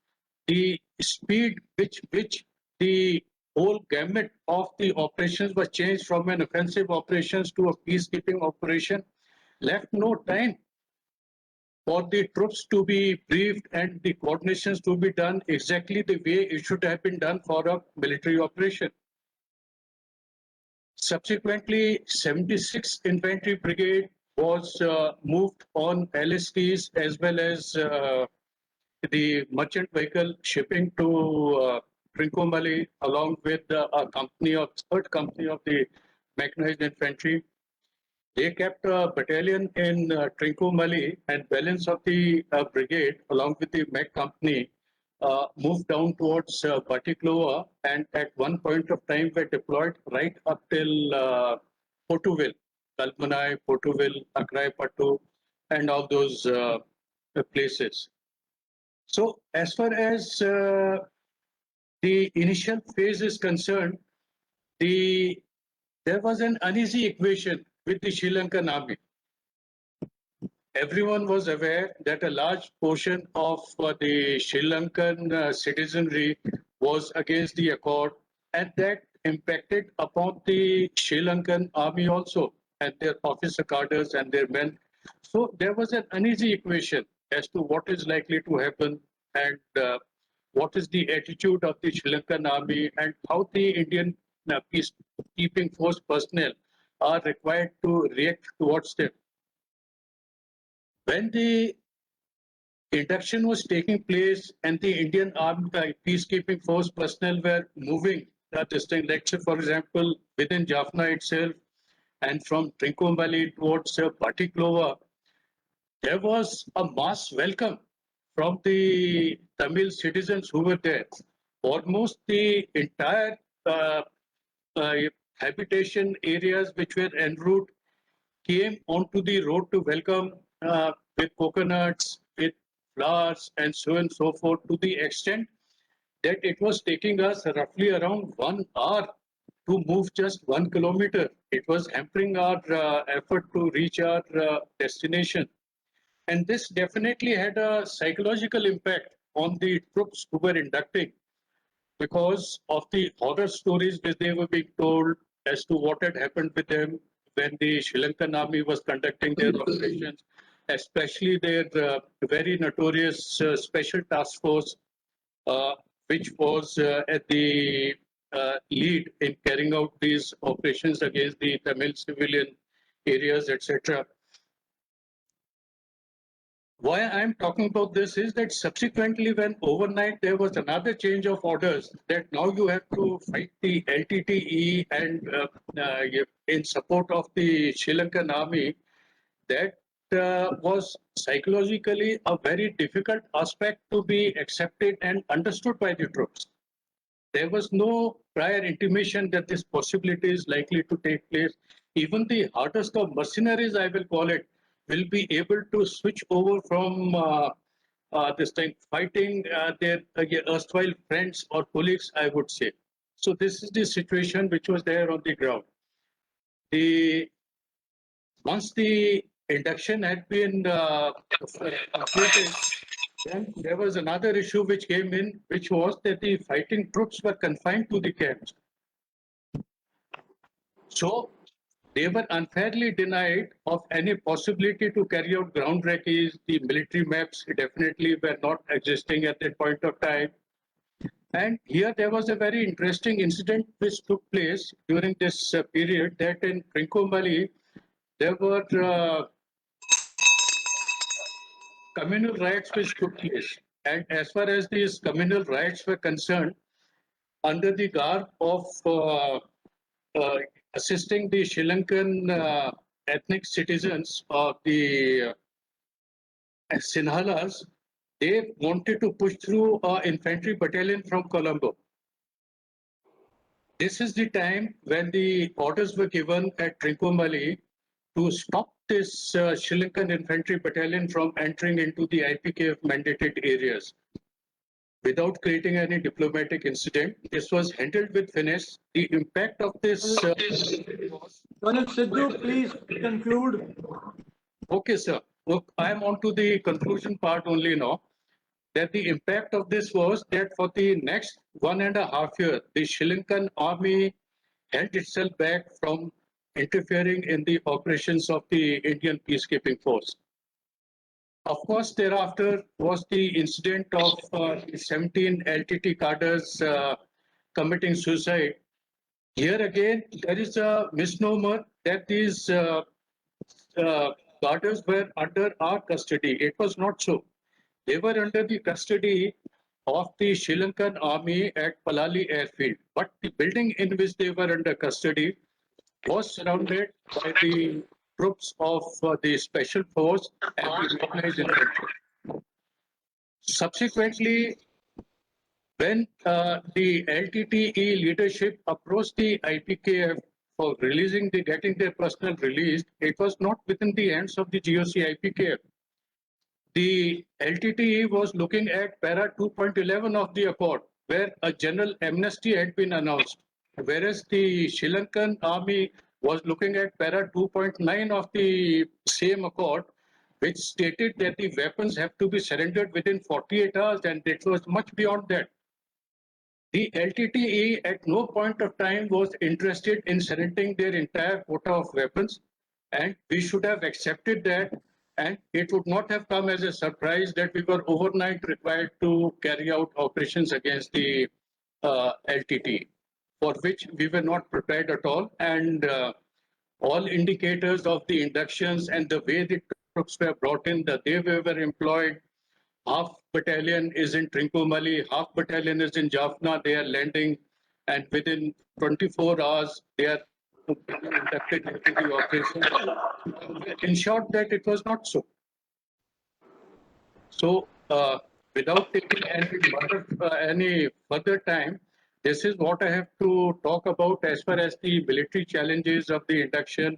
the speed which the whole gamut of the operations was changed from an offensive operations to a peacekeeping operation, left no time for the troops to be briefed and the coordinations to be done exactly the way it should have been done for a military operation. Subsequently, 76th Infantry Brigade was moved on LSTs as well as the merchant vehicle shipping to Trincomalee along with a third company of the mechanized infantry. They kept a battalion in Trincomalee, and balance of the brigade along with the Mech company moved down towards Batiklova, and at one point of time were deployed right up till Potuville, Kalmanai, Potuville, Akrai Pattu, and all those places. So as far as the initial phase is concerned, there was an uneasy equation with the Sri Lankan army. Everyone was aware that a large portion of the Sri Lankan citizenry was against the accord, and that impacted upon the Sri Lankan army also, and their officer cadres and their men. So there was an uneasy equation as to what is likely to happen and what is the attitude of the Sri Lankan army and how the Indian peacekeeping force personnel are required to react towards them. When the induction was taking place and the Indian armed peacekeeping force personnel were moving this thing, like for example, within Jaffna itself and from Trincomalee towards Batiklova, there was a mass welcome from the Tamil citizens who were there. Almost the entire habitation areas which were en route came onto the road to welcome with coconuts, with flowers, and so on and so forth, to the extent that it was taking us roughly around 1 hour to move just 1 kilometer. It was hampering our effort to reach our destination. And this definitely had a psychological impact on the troops who were inducting because of the horror stories which they were being told as to what had happened with them when the Sri Lankan army was conducting their operations, especially their very notorious special task force, which was at the lead in carrying out these operations against the Tamil civilian areas, etc. Why I'm talking about this is that subsequently, when overnight there was another change of orders that now you have to fight the LTTE and in support of the Sri Lankan army, that was psychologically a very difficult aspect to be accepted and understood by the troops. There was no prior intimation that this possibility is likely to take place. Even the hardest of mercenaries, I will call it, will be able to switch over from this time fighting their erstwhile friends or colleagues, I would say. So this is the situation which was there on the ground. Once the induction had been completed, then there was another issue which came in, which was that the fighting troops were confined to the camps. So they were unfairly denied of any possibility to carry out ground recce's. The military maps definitely were not existing at that point of time. And here there was a very interesting incident which took place during this period, that in Trincomalee, there were communal riots which took place. And as far as these communal riots were concerned, under the garb of assisting the Sri Lankan ethnic citizens of the Sinhalas, they wanted to push through an infantry battalion from Colombo. This is the time when the orders were given at Trincomalee to stop this Sri Lankan infantry battalion from entering into the IPKF mandated areas. Without creating any diplomatic incident, this was handled with finesse. The impact of this... Colonel Sidhu, please conclude. Okay, sir. Look, I am on to the conclusion part only now. That the impact of this was that for the next 1.5 years, the Sri Lankan army held itself back from interfering in the operations of the Indian peacekeeping force. Of course, thereafter was the incident of 17 LTT cadres committing suicide. Here again, there is a misnomer that these cadres were under our custody. It was not so. they were under the custody of the Sri Lankan army at Palali airfield. But the building in which they were under custody was surrounded by the troops of the special force and the organized infantry. Subsequently, when the LTTE leadership approached the IPKF for getting their personnel released, it was not within the hands of the GOC IPKF. The LTTE was looking at para 2.11 of the accord, where a general amnesty had been announced, whereas the Sri Lankan army was looking at para 2.9 of the same accord, which stated that the weapons have to be surrendered within 48 hours, and it was much beyond that. The LTTE at no point of time was interested in surrendering their entire quota of weapons, and we should have accepted that, and it would not have come as a surprise that we were overnight required to carry out operations against the LTTE, for which we were not prepared at all, and all indicators of the inductions and the way the troops were brought in, that they were employed. Half battalion is in Trincomalee, half battalion is in Jaffna. They are landing, and within 24 hours, they are inducted into the operation. In short, that it was not so. So, without taking any further time, this is what I have to talk about as far as the military challenges of the induction,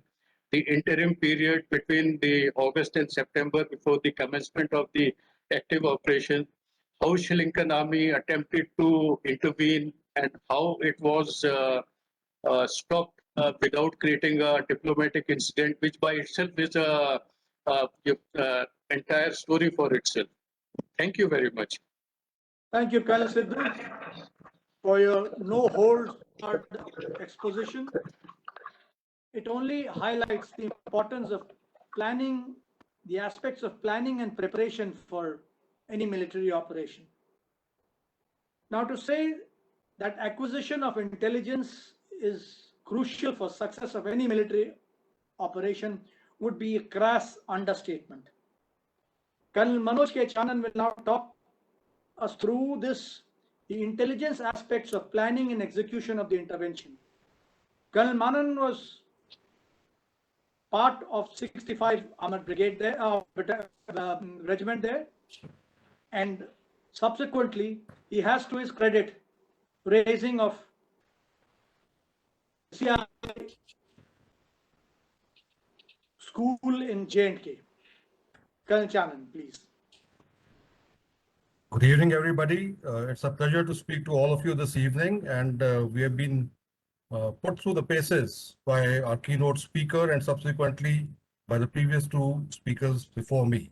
the interim period between the August and September before the commencement of the active operation, how Sri Lankan army attempted to intervene and how it was stopped without creating a diplomatic incident, which by itself is a entire story for itself. Thank you very much. Thank you, Colonel Sidhu, for your no-holds exposition. It only highlights the importance of planning, the aspects of planning and preparation for any military operation. Now, to say that acquisition of intelligence is crucial for success of any military operation would be a crass understatement. Colonel Manoj K. Chanan will now talk us through this, the intelligence aspects of planning and execution of the intervention. Colonel Manan was part of 65 Armored Brigade there, regiment there, and subsequently he has to his credit raising of CIA school in J&K. Colonel Chanan, please. Good evening, everybody. It's a pleasure to speak to all of you this evening, and we have been put through the paces by our keynote speaker and subsequently by the previous two speakers before me.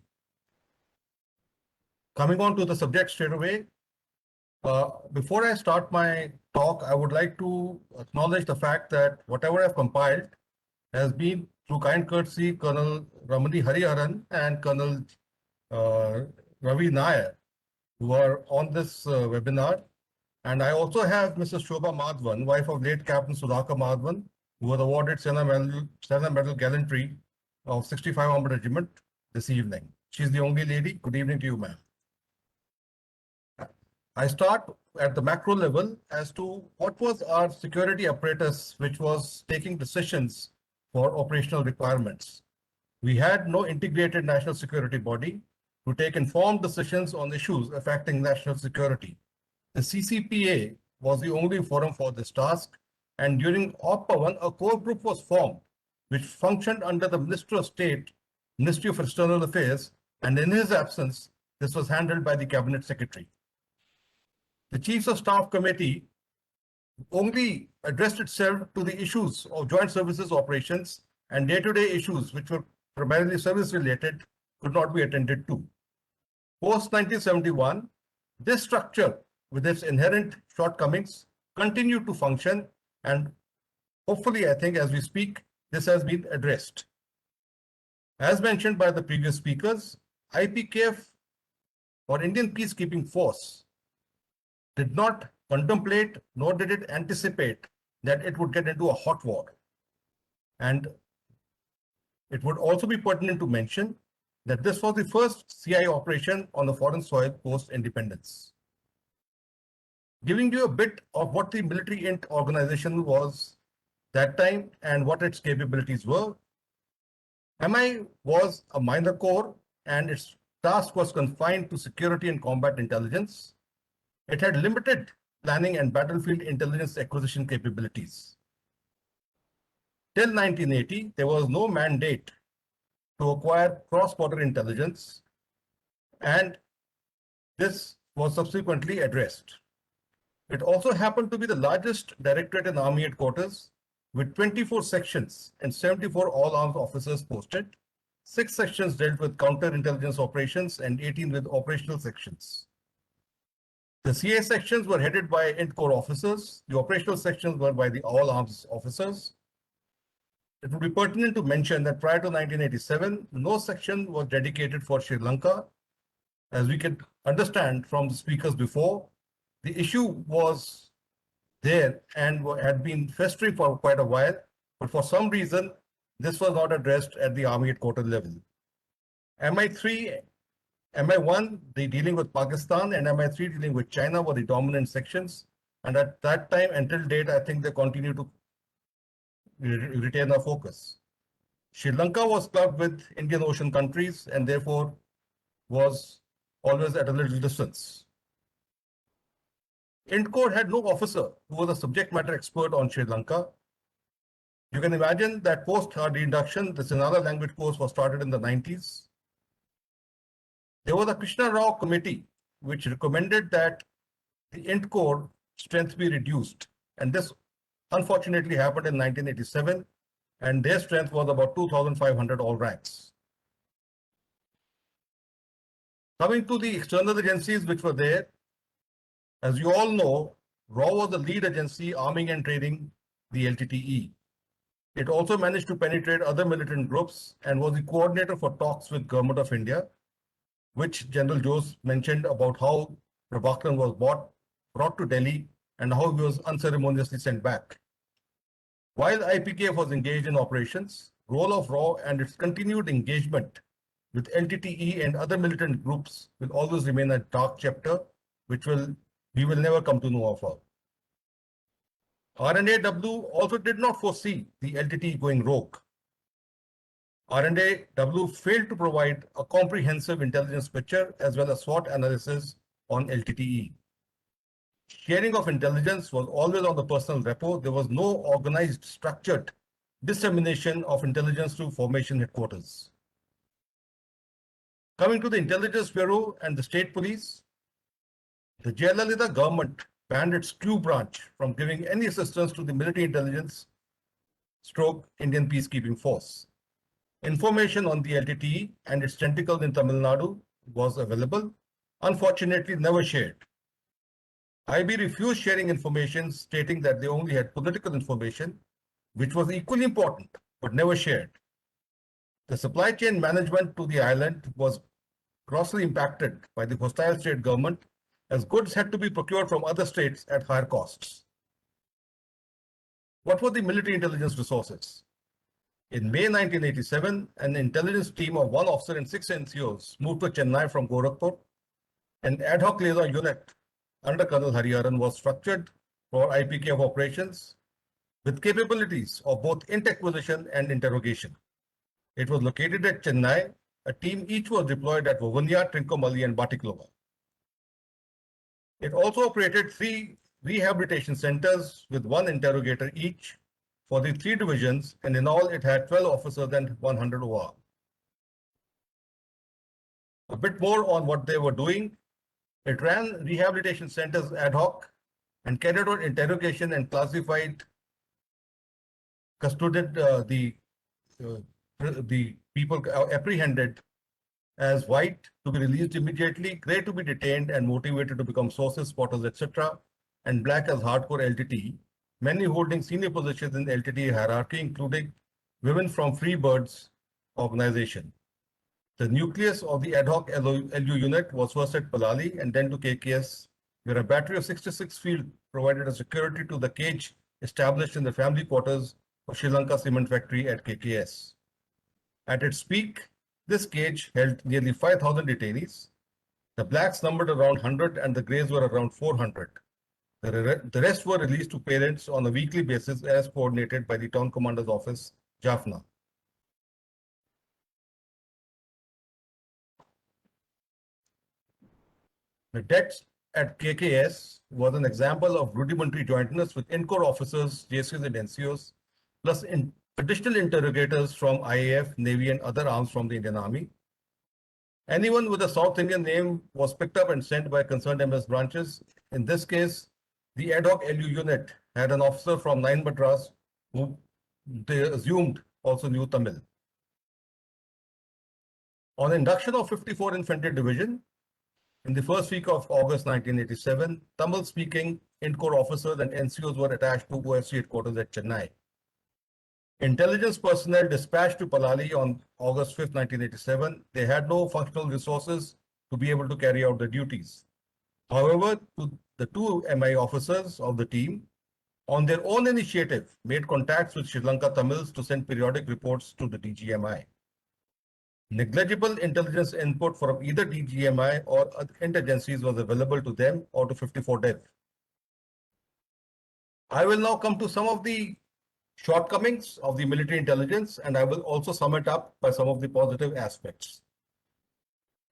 Coming on to the subject straight away, before I start my talk, I would like to acknowledge the fact that whatever I've compiled has been through kind courtesy Colonel Ramani Hariharan and Colonel Ravi Nair, who are on this webinar. And I also have Mrs. Shobha Madhavan, wife of late Captain Sudhakar Madhavan, who was awarded Sena Medal Gallantry of 65 Armored Regiment this evening. She's the only lady. Good evening to you, ma'am. I start at the macro level as to what was our security apparatus which was taking decisions for operational requirements. We had no integrated national security body to take informed decisions on issues affecting national security. The CCPA was the only forum for this task, and during Op Pavan, a core group was formed which functioned under the Minister of State, Ministry of External Affairs, and in his absence, this was handled by the Cabinet Secretary. The Chiefs of Staff Committee only addressed itself to the issues of joint services operations, and day-to-day issues which were primarily service-related could not be attended to. Post-1971, this structure with its inherent shortcomings continued to function, and hopefully, I think as we speak, this has been addressed. As mentioned by the previous speakers, IPKF or Indian Peacekeeping Force did not contemplate nor did it anticipate that it would get into a hot war. And it would also be pertinent to mention that this was the first CIA operation on the foreign soil post-independence. Giving you a bit of what the military int organization was that time and what its capabilities were. MI was a minor corps and its task was confined to security and combat intelligence. It had limited planning and battlefield intelligence acquisition capabilities. Till 1980, there was no mandate to acquire cross-border intelligence, and this was subsequently addressed. It also happened to be the largest directorate in Army headquarters, with 24 sections and 74 all-armed officers posted. 6 sections dealt with counterintelligence operations and 18 with operational sections. The CA sections were headed by Int Corps officers. The operational sections were by the all-arms officers. It would be pertinent to mention that prior to 1987, no section was dedicated for Sri Lanka. As we can understand from the speakers before, the issue was there and had been festering for quite a while, but for some reason, this was not addressed at the Army headquarters level. MI3, MI1, the dealing with Pakistan, and MI3 dealing with China were the dominant sections. And at that time, until date, I think they continue to retain our focus. Sri Lanka was clubbed with Indian Ocean countries and therefore was always at a little distance. Int Corps had no officer who was a subject matter expert on Sri Lanka. You can imagine that post our induction, the Sinhala language course was started in the 90s. There was a Krishna Rao committee which recommended that the Int Corps strength be reduced, and this unfortunately happened in 1987, and their strength was about 2,500 all ranks. Coming to the external agencies which were there, as you all know, RAW was the lead agency arming and training the LTTE. It also managed to penetrate other militant groups and was the coordinator for talks with Government of India, which General Jose mentioned about how Prabhakaran was brought to Delhi and how he was unceremoniously sent back. While IPKF was engaged in operations, role of RAW and its continued engagement with LTTE and other militant groups will always remain a dark chapter, which we will never come to know of. RNAW also did not foresee the LTTE going rogue. RNAW failed to provide a comprehensive intelligence picture as well as SWOT analysis on LTTE. Sharing of intelligence was always on the personal repo. There was no organized, structured dissemination of intelligence to formation headquarters. Coming to the Intelligence Bureau and the State Police, the Jayalalitha government banned its Q branch from giving any assistance to the military intelligence stroke Indian peacekeeping force. Information on the LTTE and its tentacles in Tamil Nadu was available, unfortunately never shared. IB refused sharing information, stating that they only had political information, which was equally important, but never shared. The supply chain management to the island was grossly impacted by the hostile state government, as goods had to be procured from other states at higher costs. What were the military intelligence resources? In May 1987, an intelligence team of 1 officer and 6 NCOs moved to Chennai from Gorakhpur. An ad hoc liaison unit under Colonel Hariharan was structured for IPKF operations with capabilities of both int acquisition and interrogation. It was located at Chennai. A team each was deployed at Vavuniya, Trincomalee, and Batiklova. It also operated 3 rehabilitation centers with 1 interrogator each for the 3 divisions, and in all it had 12 officers and 100 OR. A bit more on what they were doing. It ran rehabilitation centers ad hoc and carried out interrogation and classified, custodied the people apprehended as white to be released immediately, grey to be detained and motivated to become sources, spotters, etc., and black as hardcore LTTE, many holding senior positions in LTTE hierarchy, including women from Freebirds organization. The nucleus of the ad hoc LU unit was first at Palali and then to KKS, where a battery of 66 field provided a security to the cage established in the family quarters of Sri Lanka Cement Factory at KKS. At its peak, This cage held nearly 5,000 detainees. The blacks numbered around 100 and the greys were around 400. The rest were released to parents on a weekly basis as coordinated by the town commander's office, Jaffna. The deaths at KKS was an example of rudimentary jointness with in-corps officers, JCs and NCOs, plus additional interrogators from IAF, Navy and other arms from the Indian Army. Anyone with a South Indian name was picked up and sent by concerned MS branches. In this case, the ad hoc LU unit had an officer from 9 Madras who they assumed also knew Tamil. On induction of 54 Infantry Division, in the first week of August 1987, Tamil-speaking in-corps officers and NCOs were attached to OFC headquarters at Chennai. Intelligence personnel dispatched to Palali on August 5, 1987, they had no functional resources to be able to carry out their duties. However, the two MI officers of the team, on their own initiative, made contacts with Sri Lanka Tamils to send periodic reports to the DGMI. Negligible intelligence input from either DGMI or other agencies was available to them or to 54 Dev. I will now come to some of the shortcomings of the military intelligence, and I will also sum it up by some of the positive aspects.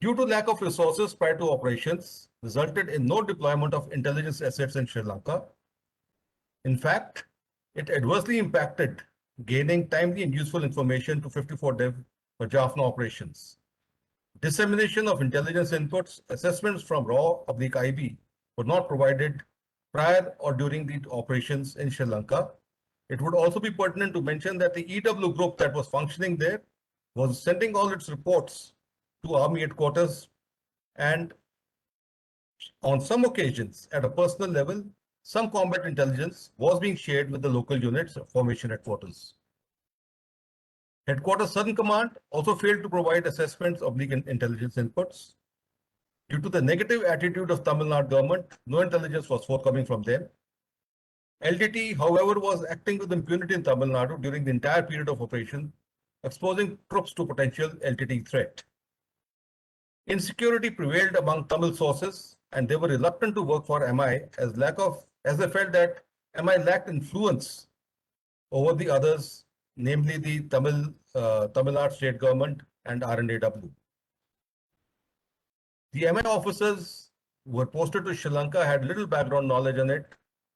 Due to lack of resources prior to operations, resulted in no deployment of intelligence assets in Sri Lanka. In fact, it adversely impacted gaining timely and useful information to 54 Dev for Jaffna operations. Dissemination of intelligence inputs, assessments from RAW/IB were not provided prior or during the operations in Sri Lanka. It would also be pertinent to mention that the EW group that was functioning there was sending all its reports to Army headquarters, and on some occasions, at a personal level, some combat intelligence was being shared with the local units of formation headquarters. Headquarters Southern Command also failed to provide assessments of the intelligence inputs. Due to the negative attitude of Tamil Nadu government, no intelligence was forthcoming from them. LTT, however, was acting with impunity in Tamil Nadu during the entire period of operation, exposing troops to potential LTT threat. Insecurity prevailed among Tamil sources, and they were reluctant to work for MI as they felt that MI lacked influence over the others, namely the Tamil Nadu state government and RNAW. The MI officers who were posted to Sri Lanka had little background knowledge on it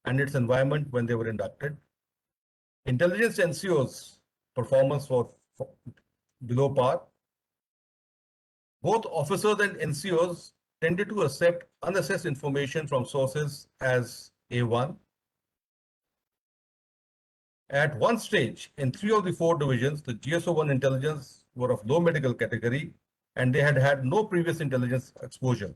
and its environment when they were inducted. Intelligence NCOs' performance was below par. Both officers and NCOs tended to accept unassessed information from sources as A1. At one stage, in 3 of the 4 divisions, the GSO-1 intelligence were of low medical category and they had had no previous intelligence exposure.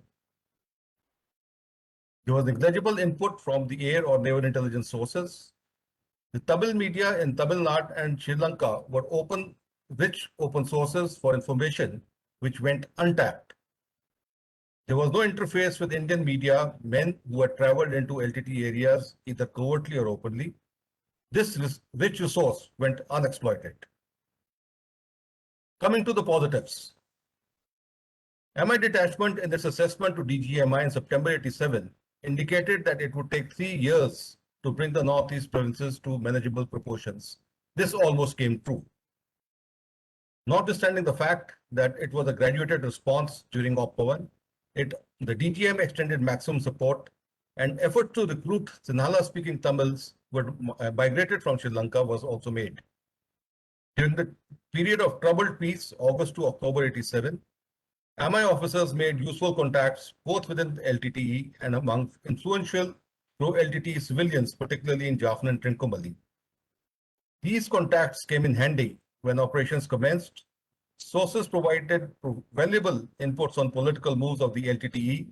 There was negligible input from the air or naval intelligence sources. The Tamil media in Tamil Nadu and Sri Lanka were rich open sources for information which went untapped. There was no interface with Indian media, men who had traveled into LTT areas either covertly or openly. This rich resource went unexploited. Coming to the positives. MI detachment in its assessment to DGMI in September 87 indicated that it would take 3 years to bring the Northeast provinces to manageable proportions. This almost came true. Notwithstanding the fact that it was a graduated response during Op1, the DGM extended maximum support, and effort to recruit Sinhala-speaking Tamils were migrated from Sri Lanka was also made. During the period of troubled peace, August to October 87, MI officers made useful contacts both within the LTTE and among influential pro-LTTE civilians, particularly in Jaffna and Trincomalee. These contacts came in handy when operations commenced. Sources provided valuable inputs on political moves of the LTTE,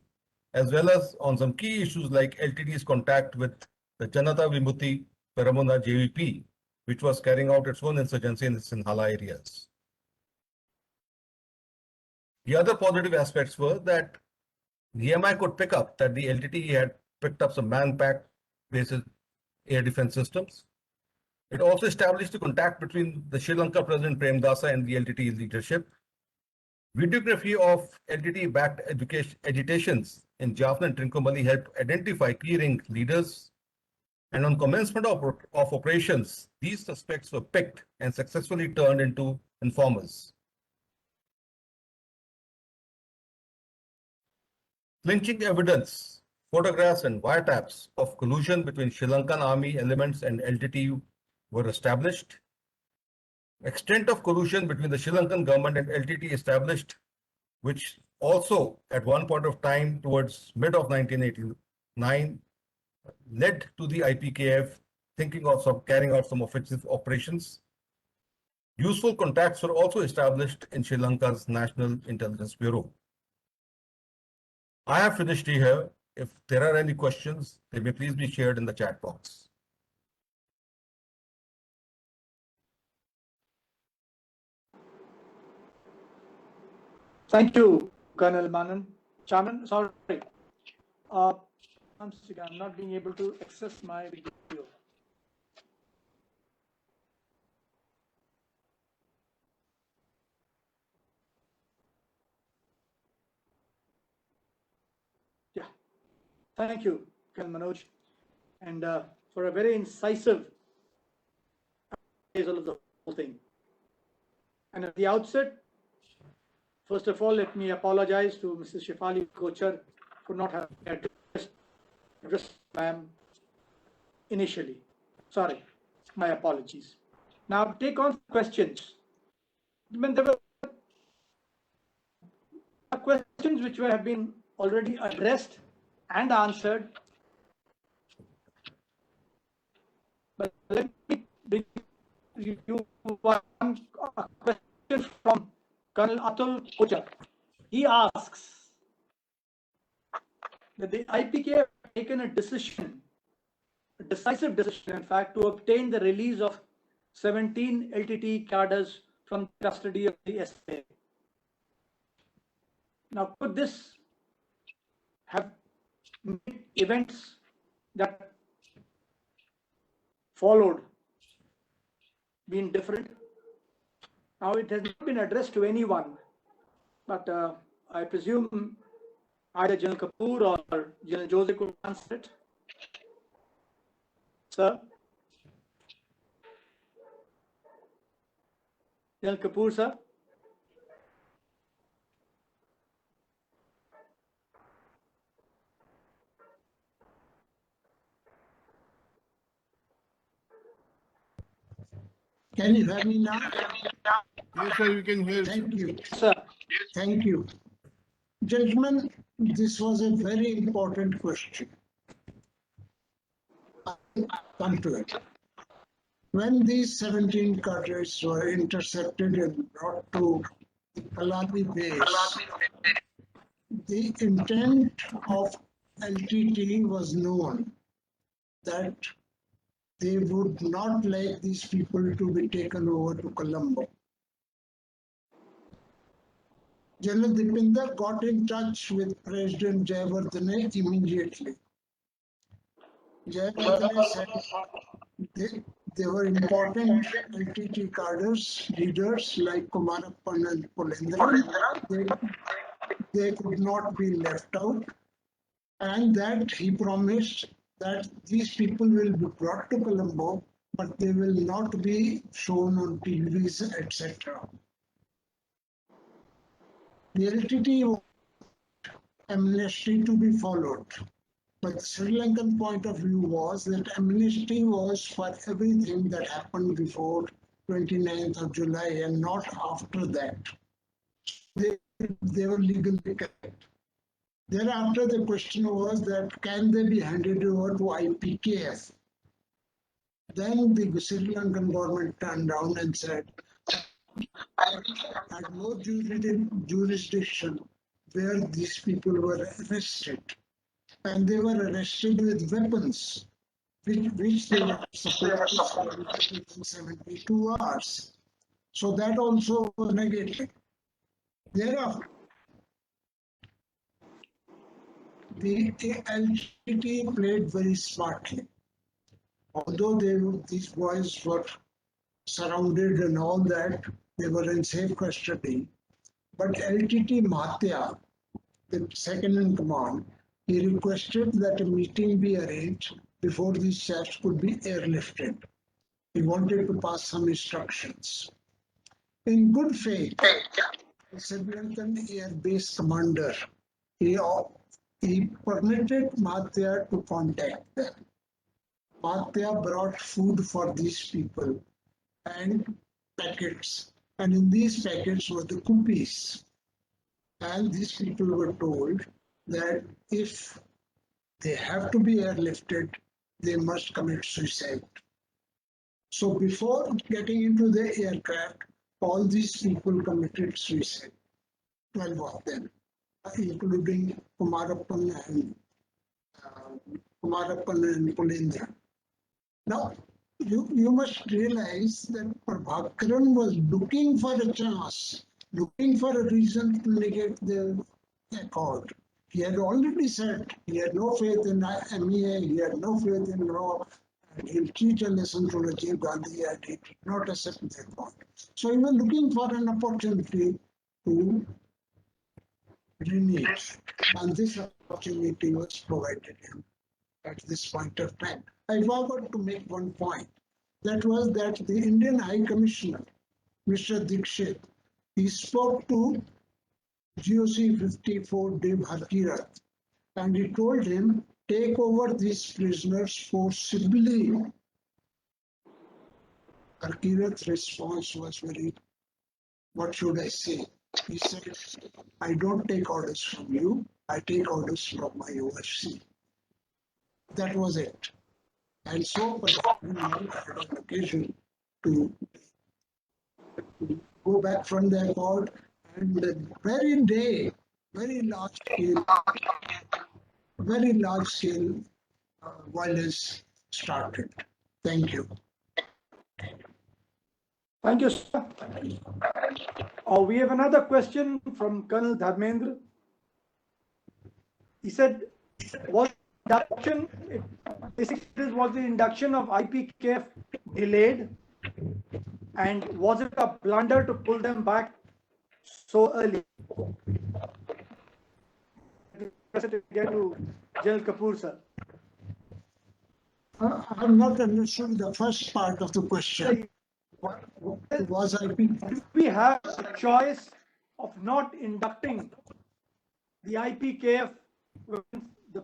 as well as on some key issues like LTTE's contact with the Janata Vimutti Peramuna JVP, which was carrying out its own insurgency in the Sinhala areas. The other positive aspects were that the MI could pick up that the LTTE had picked up some man-packed bases air defense systems. It also established a contact between the Sri Lanka President Premdasa and the LTTE leadership. Videography of LTT-backed agitations in Jaffna and Trincomalee helped identify key ring leaders, and on commencement of operations, these suspects were picked and successfully turned into informers. Clinching evidence, photographs and wiretaps of collusion between Sri Lankan army elements and LTT were established. Extent of collusion between the Sri Lankan government and LTT established, which also at one point of time towards mid of 1989 led to the IPKF thinking of carrying out some offensive operations. Useful contacts were also established in Sri Lanka's National Intelligence Bureau. I have finished here. If there are any questions, they may please be shared in the chat box. Thank you, Colonel Manan. Chairman, sorry. I'm not being able to access my video. Yeah. Thank you, Colonel Manoj, and for a very incisive appraisal of the whole thing. And at the outset, first of all, let me apologize to Mrs. Shefali Kochar for not having addressed ma'am initially. Sorry, my apologies. Now take on questions. When there were questions which have been already addressed and answered, but let me bring you one question from Colonel Atul Kochar. He asks that the IPK have taken a decision, a decisive decision, in fact, to obtain the release of 17 LTT cadres from custody of the SA. Now, could this have made events that followed been different? Now, it has not been addressed to anyone, but I presume either General Kapoor or General Jose could answer it. Sir? General Kapoor, sir? Can you hear me now? Yes, sir, you can hear. Thank you. Sir. Thank you. Gentlemen, this was a very important question. I'll come to it. When these 17 cadres were intercepted and brought to the Kalani base, the intent of LTT was known, that they would not like these people to be taken over to Colombo. General Dipinder got in touch with President Jayawardene immediately. Jayawardene said they were important LTT cadres, leaders like Kumarappan and Pulendra. They could not be left out, and that he promised that these people will be brought to Colombo, but they will not be shown on TVs, etc. The LTT wanted amnesty to be followed, but the Sri Lankan point of view was that amnesty was for everything that happened before 29th of July and not after that. They were legally correct. Thereafter, the question was that can they be handed over to IPKF? Then the Sri Lankan government turned down and said, I had no jurisdiction where these people were arrested. And they were arrested with weapons, which they were supposed to follow within 72 hours. So that also was negated. Thereafter, the LTT played very smartly. Although these boys were surrounded and all that, they were in safe custody. But LTT Mahathir, the second in command, he requested that a meeting be arranged before these chaps could be airlifted. He wanted to pass some instructions. In good faith, the Sri Lankan Air Base commander, he permitted Mahathir to contact them. Mahathir brought food for these people and packets, and in these packets were the cookies. And these people were told that if they have to be airlifted, they must commit suicide. So before getting into the aircraft, all these people committed suicide, 12 of them, including Kumarappan and Pulendra. Now, you must realize that Prabhakaran was looking for a chance, looking for a reason to negate the accord. He had already said he had no faith in MEA, he had no faith in RAW, and he'll teach a lesson to Rajiv Gandhi, and he did not accept the accord. So he was looking for an opportunity to renege, and this opportunity was provided him at this point of time. I forgot to make one point. That was that the Indian High Commissioner, Mr. Dikshit, he spoke to GOC 54 Dev Harkirath, and he told him, take over these prisoners forcibly. Harkirath's response was very, what should I say? He said, I don't take orders from you, I take orders from my overseer. That was it. And so, we had an occasion to go back from the accord, and the very day, very large scale violence started. Thank you. Thank you, sir. We have another question from Colonel Dharmendra. He said, was the induction of IPKF delayed, and was it a blunder to pull them back so early? Again to General Kapoor, sir. I have not understood the first part of the question. What was IPKF? We have a choice of not inducting the IPKF when the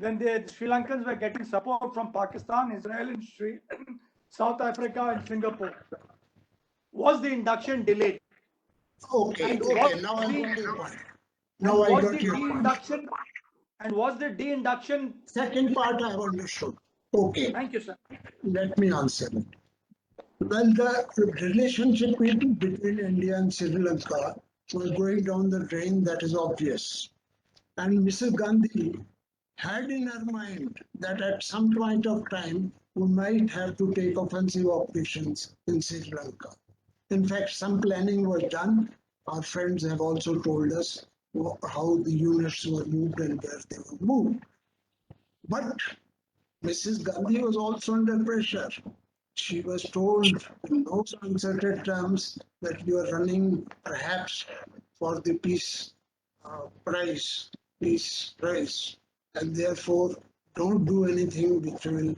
when the Sri Lankans were getting support from Pakistan, Israel, and South Africa and Singapore. Was the induction delayed? Okay, now I got your point. Now I got your point. And was the de-induction? Second part I have understood. Okay. Thank you, sir. Let me answer it. Well, the relationship between India and Sri Lanka was going down the drain, that is obvious. And Mrs. Gandhi had in her mind that at some point of time, we might have to take offensive operations in Sri Lanka. In fact, some planning was done. Our friends have also told us how the units were moved and where they were moved. But Mrs. Gandhi was also under pressure. She was told in those uncertain terms that you are running perhaps for the peace prize, and therefore don't do anything which will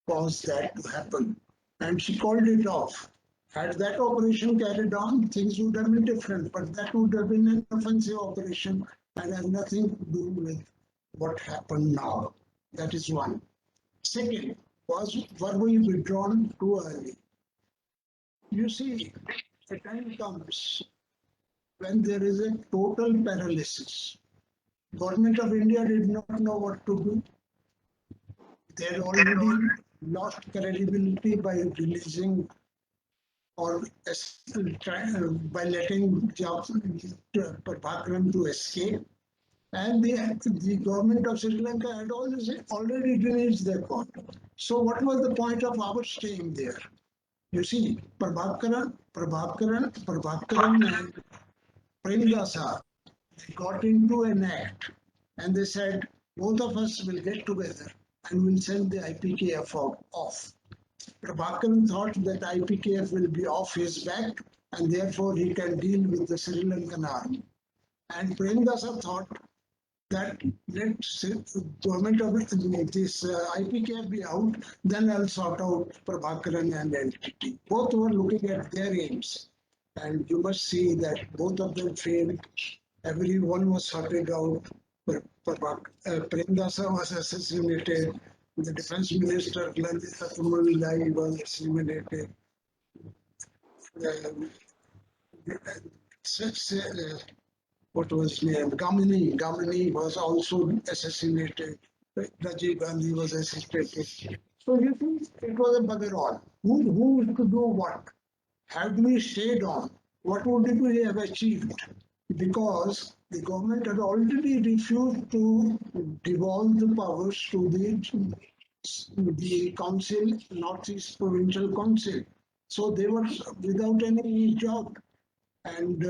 cause that to happen. And she called it off. Had that operation carried on, things would have been different, but that would have been an offensive operation and has nothing to do with what happened now. That is one. Second, were we withdrawn too early? You see, a time comes when there is a total paralysis. Government of India did not know what to do. They had already lost credibility by releasing or by letting Prabhakaran to escape. And the government of Sri Lanka had already released their court. So what was the point of our staying there? You see, Prabhakaran and Premdasa got into an act, and they said, both of us will get together and will send the IPKF off. Prabhakaran thought that IPKF will be off his back and therefore he can deal with the Sri Lankan army. And Premdasa thought that let government of this IPKF be out, then I'll sort out Prabhakaran and LTT. Both were looking at their aims, and you must see that both of them failed. Everyone was sorted out. Premdasa was assassinated. The defense minister, Lalita Tumulai, was assassinated. What was his name? Gamini was also assassinated. Rajiv Gandhi was assassinated. So you think it was a bugger all. Who could do what? Had we stayed on, what would we have achieved? Because the government had already refused to devolve the powers to the council, Northeast Provincial Council. So they were without any job. And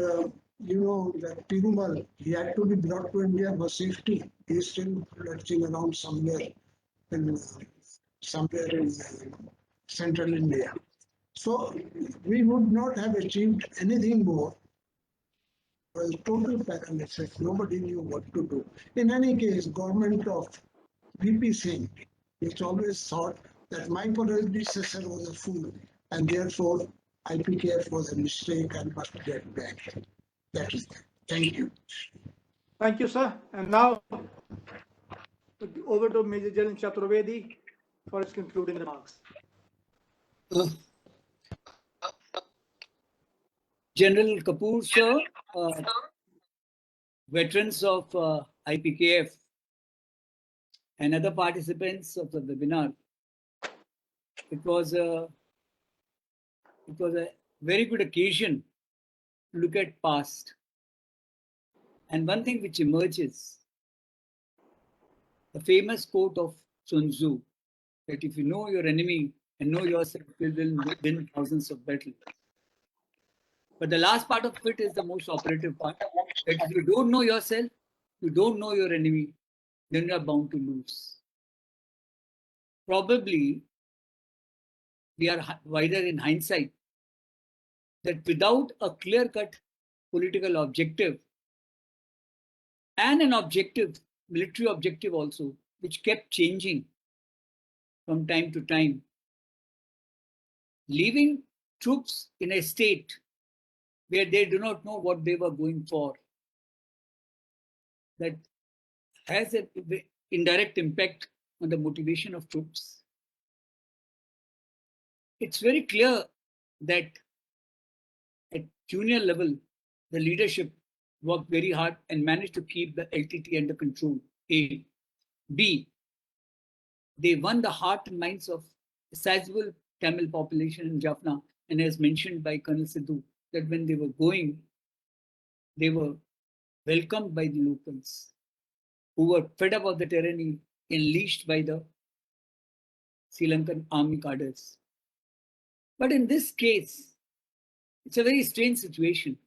you know that Perumal, he had to be brought to India for safety. He's still lurching around somewhere in central India. So we would not have achieved anything more. It was total paralysis. Nobody knew what to do. In any case, government of VP Singh, which always thought that my predecessor was a fool, and therefore IPKF was a mistake and must get back. That is that. Thank you. Thank you, sir. And now over to Major General Chaturvedi for his concluding remarks. General Kapoor, sir, veterans of IPKF and other participants of the webinar, it was a very good occasion to look at past. And one thing which emerges, the famous quote of Sun Tzu, that if you know your enemy and know yourself, you will win thousands of battles. But the last part of it is the most operative part. That if you don't know yourself, you don't know your enemy, then you are bound to lose. Probably, we are wider in hindsight that without a clear-cut political objective and an objective, military objective also, which kept changing from time to time, leaving troops in a state where they do not know what they were going for, that has an indirect impact on the motivation of troops. It's very clear that at junior level, the leadership worked very hard and managed to keep the LTT under control. A. B. They won the heart and minds of a sizable Tamil population in Jaffna, and as mentioned by Colonel Sidhu, that when they were going, they were welcomed by the locals who were fed up of the tyranny unleashed by the Sri Lankan army cadres. But in this case, it's a very strange situation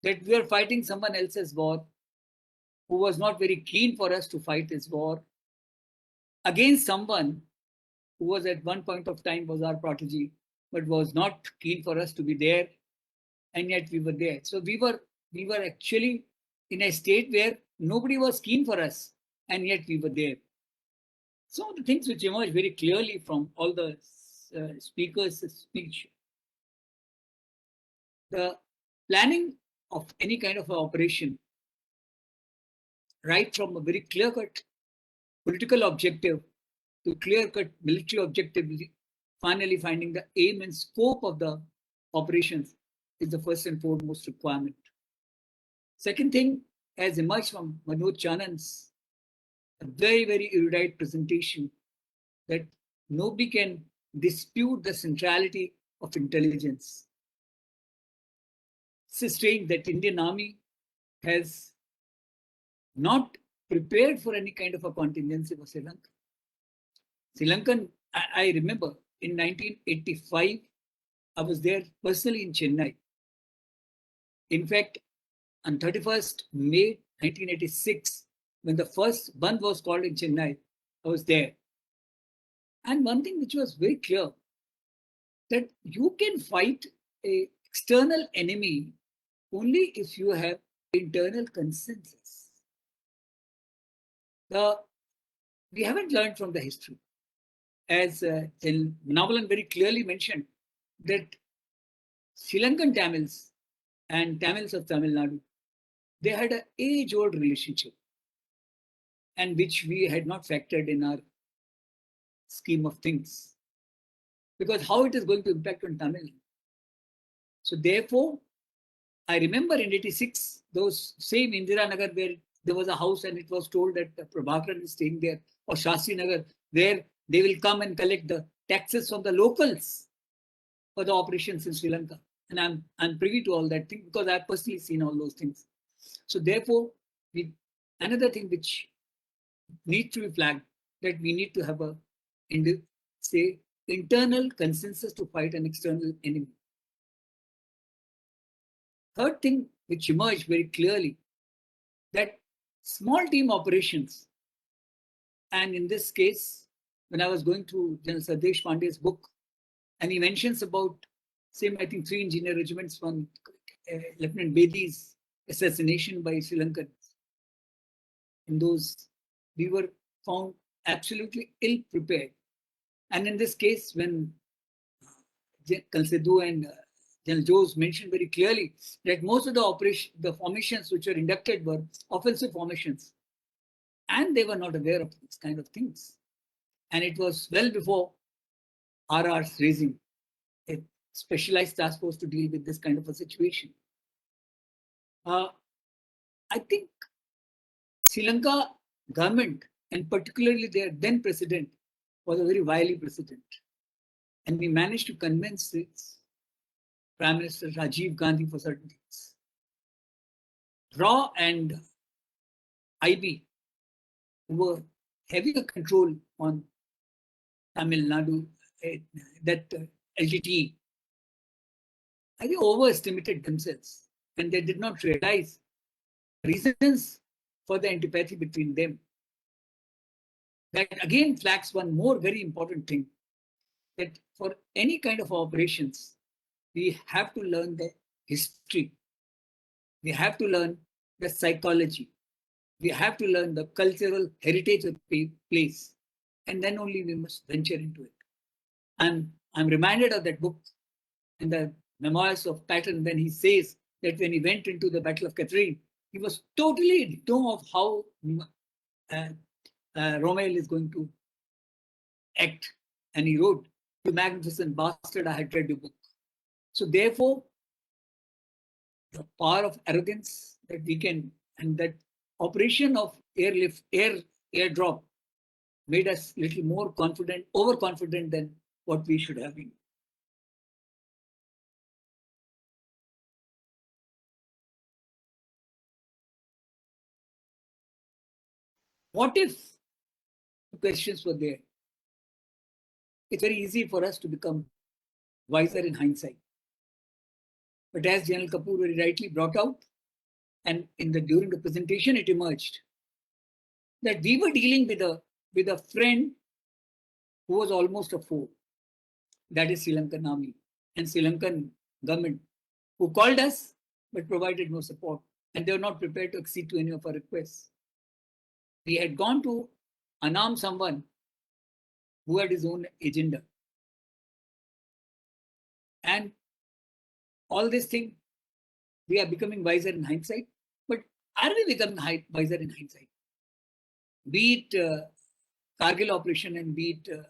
that we are fighting someone else's war who was not very keen for us to fight his war against someone who was at one point of time was our protege, but was not keen for us to be there, and yet we were there. So we were actually in a state where nobody was keen for us, and yet we were there. Some of the things which emerge very clearly from all the speakers' speech, the planning of any kind of an operation, right from a very clear-cut political objective to clear-cut military objective, finally finding the aim and scope of the operations is the first and foremost requirement. Second thing has emerged from Manoj Chanan's very, very erudite presentation, that nobody can dispute the centrality of intelligence. It's strange that Indian Army has not prepared for any kind of a contingency for Sri Lanka. Sri Lankan, I remember in 1985, I was there personally in Chennai. In fact, on 31st May 1986, when the first Bandh was called in Chennai, I was there. And one thing which was very clear, that you can fight a external enemy only if you have internal consensus. We haven't learned from the history. As Navalan very clearly mentioned, that Sri Lankan Tamils and Tamils of Tamil Nadu, they had an age-old relationship, and which we had not factored in our scheme of things. Because how it is going to impact on Tamil? So therefore, I remember in 86, those same Indira Nagar where there was a house and it was told that Prabhakaran is staying there, or Shastri Nagar, where they will come and collect the taxes from the locals for the operations in Sri Lanka. And I'm privy to all that thing because I've personally seen all those things. So therefore, another thing which needs to be flagged, that we need to have a internal consensus to fight an external enemy. Third thing which emerged very clearly, that small team operations, and in this case, when I was going through General Sardesh Pandey's book, and he mentions about same, I think, 3 engineer regiments from Lieutenant Bedi's assassination by Sri Lankans. In those, we were found absolutely ill-prepared. And in this case, when Kalsedu and General Jose mentioned very clearly that most of the formations which were inducted were offensive formations, and they were not aware of these kind of things. And it was well before RR's raising a specialized task force to deal with this kind of a situation. I think Sri Lanka government, and particularly their then president, was a very wily president. And we managed to convince Prime Minister Rajiv Gandhi for certain things. RAW and IB, who were having a control on Tamil Nadu, that LTTE, I think overestimated themselves, and they did not realize reasons for the antipathy between them. That again flags one more very important thing, that for any kind of operations, we have to learn the history. We have to learn the psychology. We have to learn the cultural heritage of the place. And then only we must venture into it. I'm reminded of that book in the Memoirs of Patton when he says that when he went into the Battle of Catherine, he was totally in know of how Rommel is going to act. And he wrote, "You magnificent bastard, I had read your book." So therefore, the power of arrogance that we can, and that operation of airdrop made us little more confident, overconfident than what we should have been. What if the questions were there? It's very easy for us to become wiser in hindsight. But as General Kapoor very rightly brought out, and during the presentation it emerged, that we were dealing with a friend who was almost a foe. That is Sri Lankan army and Sri Lankan government, who called us but provided no support, and they were not prepared to accede to any of our requests. We had gone to unarm someone who had his own agenda. And all this thing, we are becoming wiser in hindsight. But are we becoming wiser in hindsight? Be it Kargil operation and be it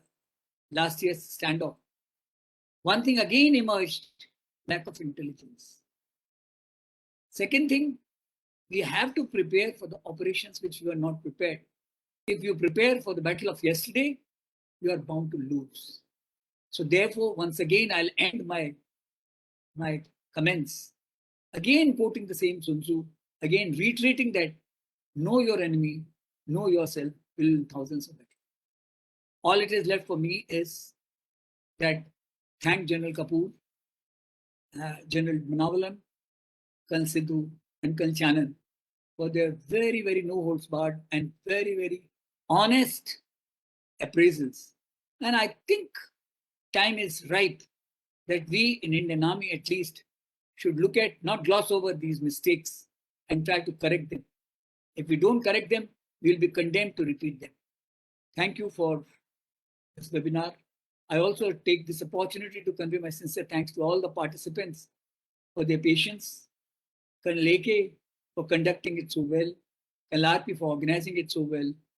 last year's standoff. One thing again emerged, lack of intelligence. Second thing, we have to prepare for the operations which we are not prepared. If you prepare for the battle of yesterday, you are bound to lose. So therefore, once again, I'll end my comments, again quoting the same Sun Tzu, again reiterating that know your enemy, know yourself, will win thousands of battles. All it is left for me is that thank General Kapoor, General Manawalan, Kal Sidhu, and Kal Chanan for their very, very no-holds-barred and very, very honest appraisals. And I think time is ripe that we in Indian Army at least should look at, not gloss over these mistakes and try to correct them. If we don't correct them, we'll be condemned to repeat them. Thank you for this webinar. I also take this opportunity to convey my sincere thanks to all the participants for their patience, Colonel AK for conducting it so well, Colonel RP for organizing it so well,